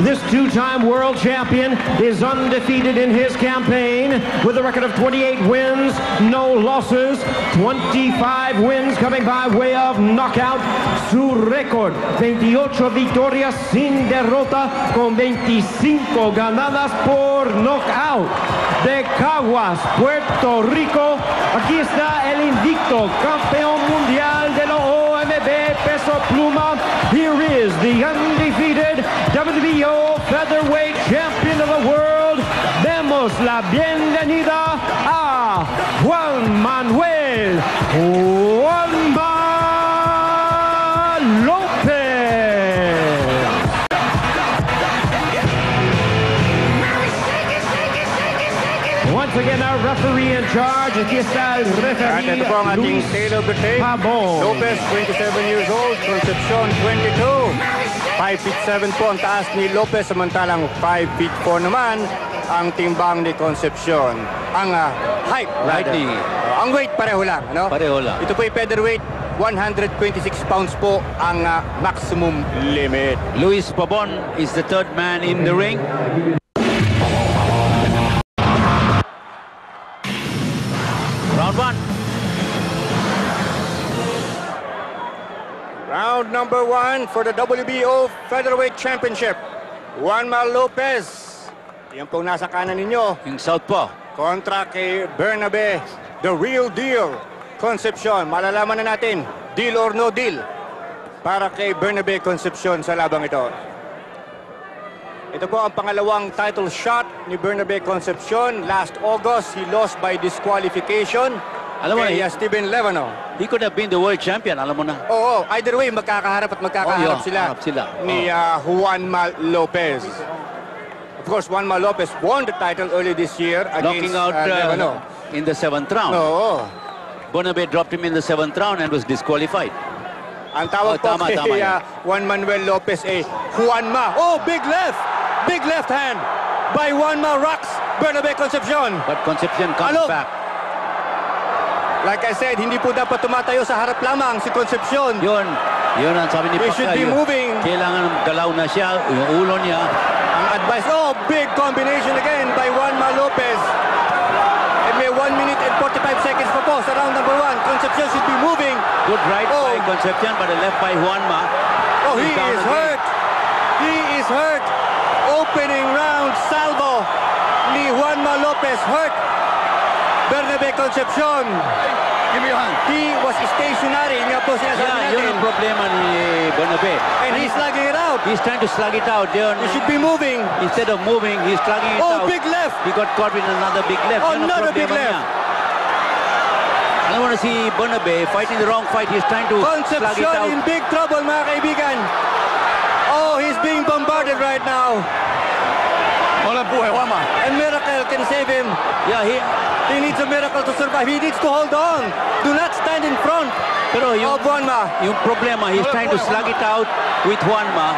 This 2-time world champion is undefeated in his campaign with a record of 28 wins, no losses, 25 wins coming by way of knockout. Su récord, 28 victorias sin derrota, con 25 ganadas por knockout. De Caguas, Puerto Rico, aquí está el invicto campeón mundial de la OMB peso pluma. Here is the undefeated WBO featherweight champion of the world. Demos la bienvenida a Juan Manuel Lopez. Once again, our referee in charge. Aquí está el At referee, ito po ang ating Luis tail of the tape. Pabon. Lopez, 27 years old. Concepcion, 22. 5'7" po ang taas ni Lopez, samantalang 5'4" naman ang timbang ni Concepcion. Ang height, Righty. ang weight pareho lang, ano? Pareho lang. Ito po yung featherweight, 126 pounds po ang maximum limit. Luis Pabon is the third man in the ring. Round 1. Round number 1 for the WBO Featherweight Championship. Juanma Lopez. Yan pong nasa kanan ninyo. Yung southpaw. Kontra kay Bernabe, the real deal. Concepcion, malalaman na natin, deal or no deal para kay Bernabe Concepcion sa labang ito. Ito po ang pangalawang title shot ni Bernabe Concepcion. Last August, he lost by disqualification kay Steven Levano. He could have been the world champion, alam mo na. Oo, either way, magkakaharap at magkakaharap sila ni Juanma Lopez. Of course, Juanma Lopez won the title early this year against knocking out Levano. In the 7th round. Oo. Bernabe dropped him in the 7th round and was disqualified. Ang tawag po kay Juan Manuel Lopez Juanma. Oh, big left! Big left hand by Juanma rocks Bernabe Concepcion. But Concepcion comes back. Like I said, hindi po dapat tumatayo sa harap lamang si Concepcion. Yun ang sabi ni Pacquiao. We should be moving. Kailangan galaw na siya, yung ulo niya. Ang advice, big combination again by Juanma Lopez. And may 1 minute and 45 seconds pa po sa round number 1. Concepcion should be moving. Good right by Concepcion, but a left by Juanma. Oh, he is hurt. He is hurt. Opening round salvo ni Juanma Lopez hurt Bernabe Concepcion. Give me your hand. He was stationary. Nga po sinasabi natin. Yun ang problema ni Bernabe. And he's slugging it out. He's trying to slug it out. He should be moving. Instead of moving, he's slugging it out. Oh, big left. He got caught with another big left. Another big left. I want to see Bernabe fighting the wrong fight. He's trying to slug it out. Concepcion in big trouble, mga kaibigan. Oh, he's being bombarded right now. Wala buhay, Juanma. And Miracle can save him. Yeah, he needs a miracle to survive. He needs to hold on. Do not stand in front of Juanma. Yung problema, he's trying to slug it out with Juanma.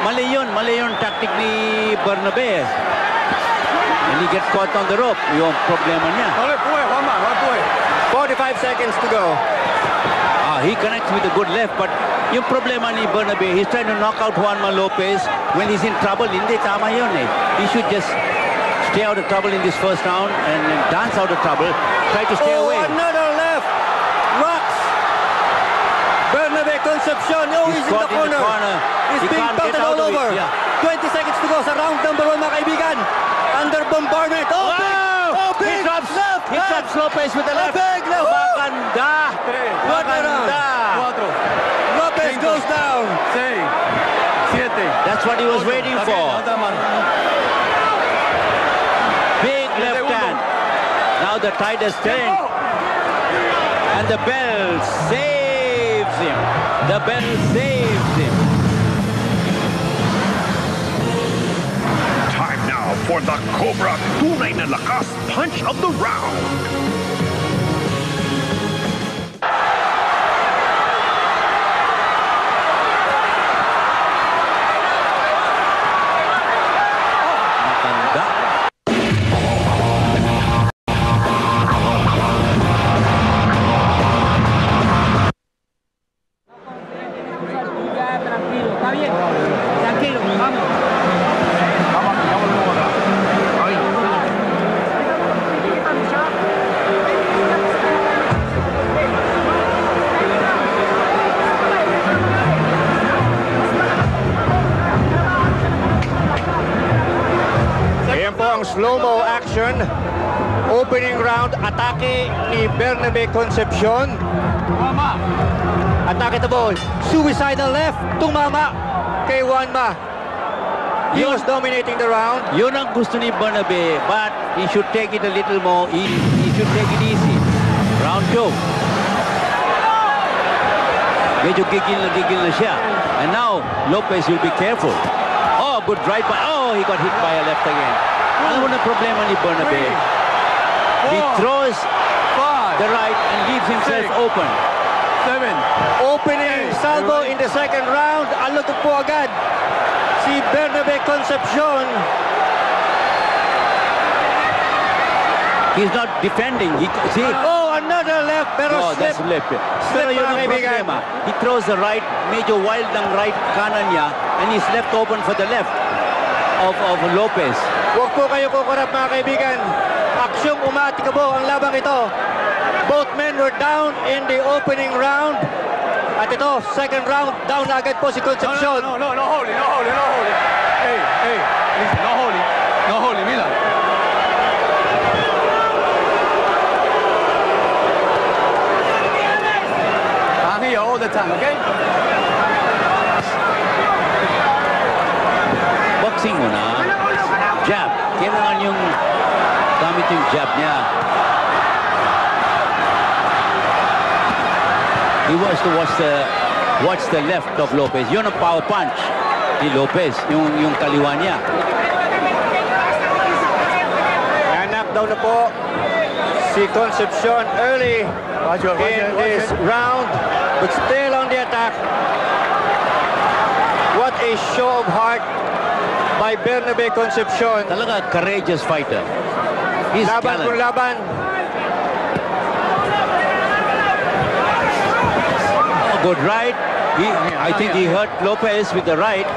Mali yun tactic ni Bernabe. And he gets caught on the rope. Yung problema niya. Wala buhay, Juanma. Wala buhay. 45 seconds to go. He connects with a good left, but yung problema ni Bernabe, he's trying to knock out Juanma Lopez when he's in trouble. Hindi tama yun eh. He should just stay out of trouble in this first round and dance out of trouble. Try to stay away. Another left. Rocks. Bernabe Concepcion. He's in the corner. He's being pelted all over. 20 seconds to go sa round number 1, mga kaibigan. Under bombardment. Big He drops Lopez with the left. Big left. Maganda. Lopez goes down. 6, 7. That's what he was waiting for. Big left hand. Now the tide has turned. And the bell saves him. The bell saves him. Time now for the Cobra Tunay na Lakas Punch of the Round. Slow-mo action. Opening round, atake ni Bernabe Concepcion. Atake the ball. Suicidal left. Tumama kay Juanma. He was dominating the round. Yun ang gusto ni Bernabe, but he should take it a little more easy. He should take it easy. Round 2. Medyo gigil na siya. And now, Lopez will be careful. Oh, good right by. Oh, he got hit by a left again. Ano na problema ni Bernabe? He throws the right and leaves himself open. 7. Opening salvo in the second round. Alutog po agad si Bernabe Concepcion. He's not defending. Another left, pero that's left. Pero yun ang problema. He throws the right, medyo wild ng right kanan niya, and he's left open for the left of Lopez. Huwag po kayo kukurap, mga kaibigan. Aksyong umatikabo ang labang ito. Both men were down in the opening round. At ito, second round, down na agad po si Concepcion. No holy. Hey, listen, no holy, Milan. I'm here all the time, okay? Boxing muna. Jab. Kailangan yung gamit yung jab niya. He wants to watch the left of Lopez. Yun ang power punch ni Lopez, yung kaliwa niya. Na-knockdown na po si Concepcion early in this round, but still on the attack. What a show of heart by Bernabe Concepcion. Talaga courageous fighter. He's Laban kung laban. Good right. I think he hurt Lopez with the right.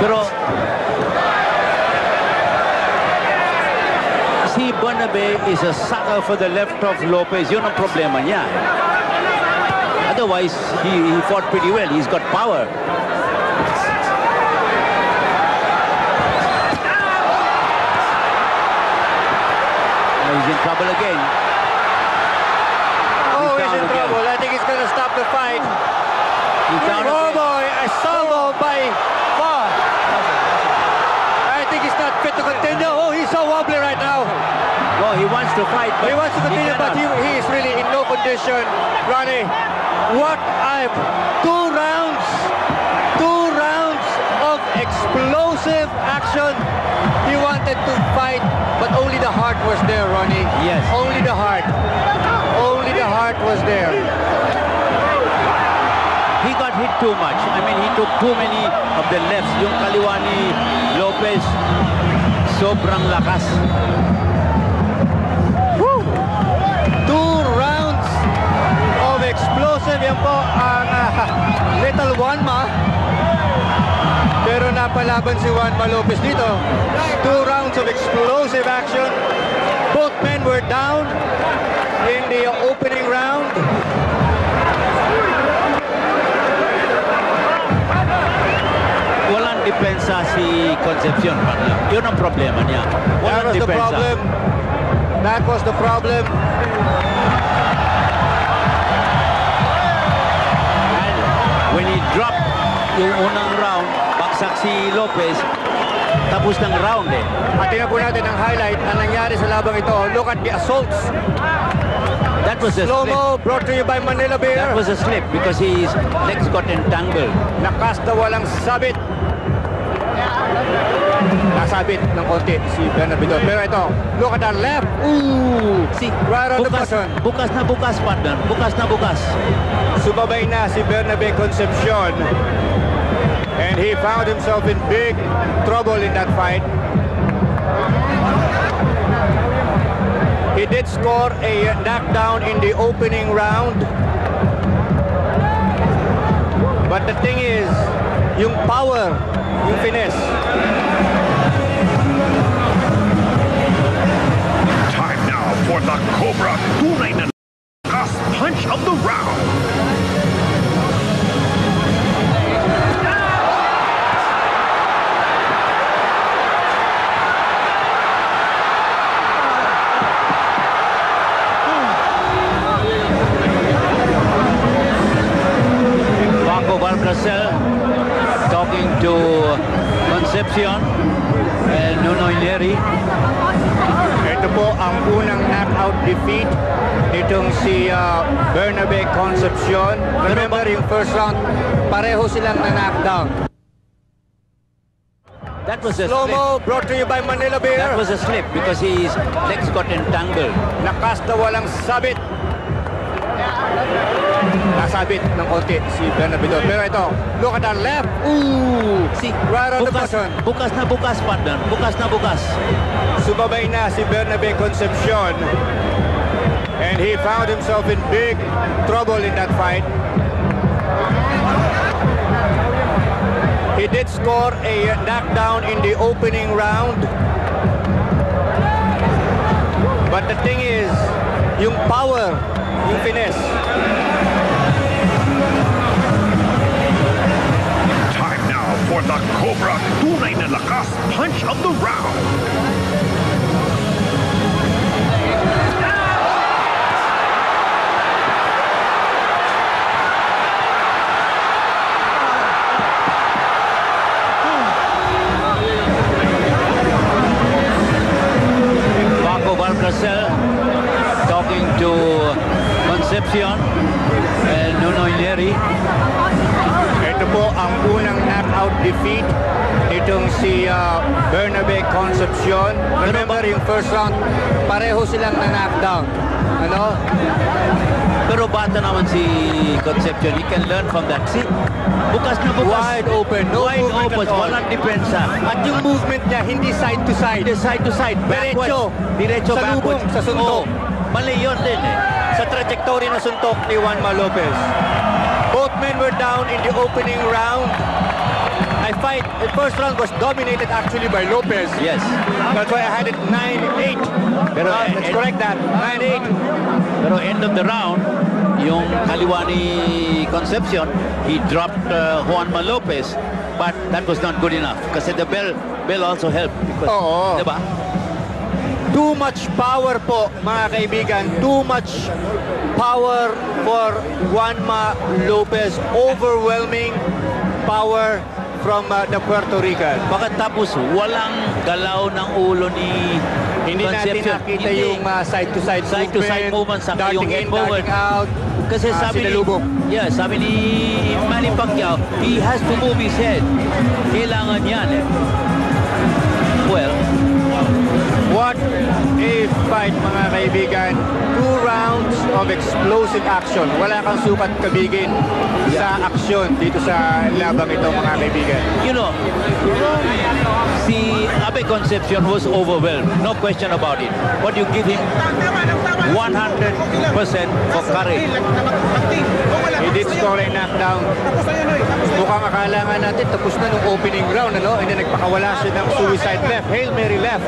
Pero si Bernabe is a sucker for the left of Lopez. Yun ang problema niya. Otherwise, he fought pretty well. He's got power. Now he's in trouble again. He's in trouble. I think he's going to stop the fight. Oh boy, a salvo by Far. I think he's not fit to continue. Oh, he's so wobbly right now. No, he wants to fight. He wants to continue, but he is really in no condition. Ronnie, what I've... 2 rounds of explosive action. He wanted to fight, but only the heart was there, Ronnie. Yes. Only the heart. Only the heart was there. He got hit too much. I mean, he took too many of the lefts. Yung kaliwa ni Lopez, sobrang lakas. Woo! 2 rounds of explosive. Yan po ang Little Juanma. Pero napalaban si Juanma Lopez dito. 2 rounds of explosive action. Both men were down in the opening round. Walang depensa si Concepcion. Yun ang problema niya. Walang depensa. That was the problem. And when he dropped yung unang round, baksak si Lopez, tapos ng round eh. At tingnan po natin ang highlight na nangyari sa labang ito. Look at the assaults. That was a slow-mo brought to you by Manila Beer. That was a slip because his legs got entangled. Nakasta walang sabit. Nasabit ng konti si Bernabe. Pero ito, look at that left. Ooh! See, right on the button. Bukas na bukas, partner. Bukas na bukas. Sumabay na si Bernabe Concepcion. And he found himself in big trouble in that fight. He did score a knockdown in the opening round. But the thing is, yung power, yung finesse. Time now for the Cobra tunay na lakas punch of the round. Valbrasel talking to Concepcion and Nonoy Neri. Ito po ang unang knockout defeat nitong si Bernabe Concepcion. Remember yung first round, pareho silang na-knockdown. That was a slow-mo brought to you by Manila Beer. That was a slip because his legs got entangled. Nakasta walang sabit. Nasabit ng konti si Bernabe. Pero ito, look at that left. Ooh! See, right on the button. Bukas na bukas, partner. Bukas na bukas. Sumabay na si Bernabe Concepcion. And he found himself in big trouble in that fight. He did score a knockdown in the opening round. But the thing is, yung power, yung finesse. the Cobra tunay na lakas punch of the round. Paco Valcárcel talking to Concepcion and Nunoy Neri. Ito po ang unang knockout defeat itong si Bernabe Concepcion. Remember yung first round, pareho silang na-knockdown. Ano? Pero bata naman si Concepcion. He can learn from that. See? Bukas na bukas. Wide open. No Wide movement open. at all. Walang depensa. At yung movement niya, hindi side to side. Hindi side to side. Diretso. Diretso Sa lubong, backwards. sa suntok. Oo. Mali yun din eh. Sa trajectory na suntok ni Juanma Lopez. Both men were down in the opening round. The first round was dominated actually by Lopez. Yes. That's why I had it 9-8. Pero let's correct that. 9-8. Pero end of the round, yung kaliwa ni Concepcion, he dropped Juanma Lopez. But that was not good enough. Kasi the bell also helped. Because, Oo. diba? Too much power po, mga kaibigan. Too much power for Juanma Lopez. Overwhelming power from the Puerto Rican. Bakit tapos walang galaw ng ulo ni Hindi natin Concepcion? nakita yung side-to-side Side-to-side movement, saka yung head in, forward. darting out. Kasi sabi ni, sinalubong. sabi ni Manny Pacquiao, he has to move his head. Kailangan yan eh. Well, What a fight, mga kaibigan. 2 rounds of explosive action. Wala kang sukat kabigin sa aksyon dito sa labang ito, mga kaibigan. you know, si Abe Concepcion was overwhelmed. No question about it. But you give him 100% for courage. He did score a knockdown. Mukhang akala nga natin tapos na nung opening round, ano? And then nagpakawala siya ng suicide left. Hail Mary left.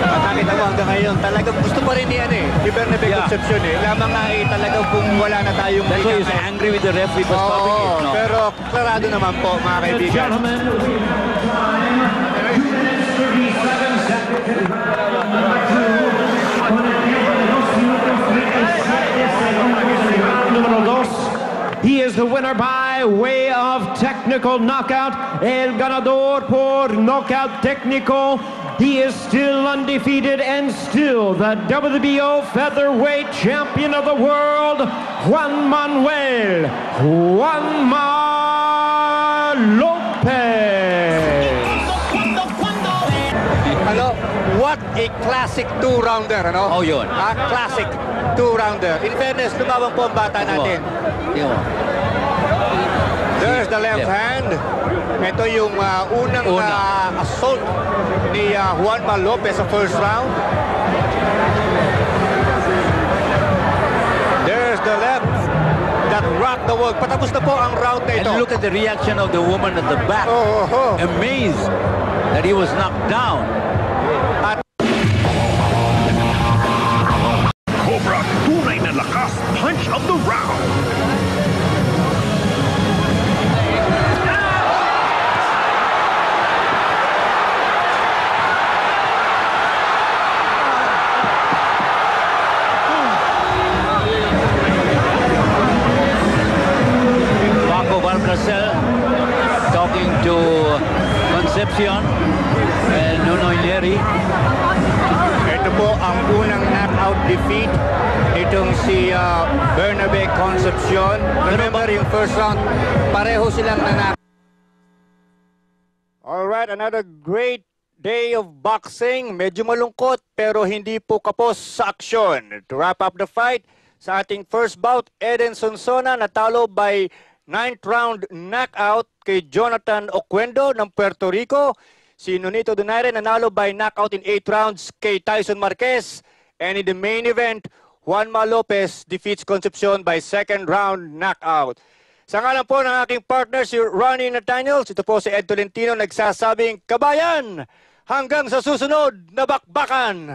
At nakita mo hanggang ngayon, talagang gusto pa rin ni Bernabe Concepcion eh. Lamang nga talagang kung wala na tayong That's why he's angry with the referee for stopping it. No? Pero klarado naman po, mga kaibigan. He is the winner by way of technical knockout. El ganador por knockout técnico. He is still undefeated and still the WBO featherweight champion of the world, Juanma Lopez. Ano, what a classic two-rounder, ano? Oh, yun. Classic two-rounder. In fairness, lumabang po ang bata natin. There's the left hand. Ito yung unang assault ni Juanma Lopez sa first round. There's the left that rocked the world. Patapos na po ang round na ito. And look at the reaction of the woman at the back. Amazed that he was knocked down. Cobra tunay na lakas punch of the round. Paco Valcárcel talking to Concepcion and Nunoy Neri. Ito po ang unang knockout defeat itong si Bernabe Concepcion. Remember yung first round, pareho silang na-knock. Alright, another great day of boxing. Medyo malungkot pero hindi po kapos sa aksyon. To wrap up the fight, sa ating first bout, Eden Sonsona natalo by 9th round knockout kay Jonathan Oquendo ng Puerto Rico. Si Nonito Donaire nanalo by knockout in 8 rounds kay Tyson Marquez. And in the main event, Juanma Lopez defeats Concepcion by 2nd round knockout. Sa ngalan po ng aking partner si Ronnie Nathaniels, ito po si Ed Tolentino nagsasabing, kabayan, hanggang sa susunod na bakbakan!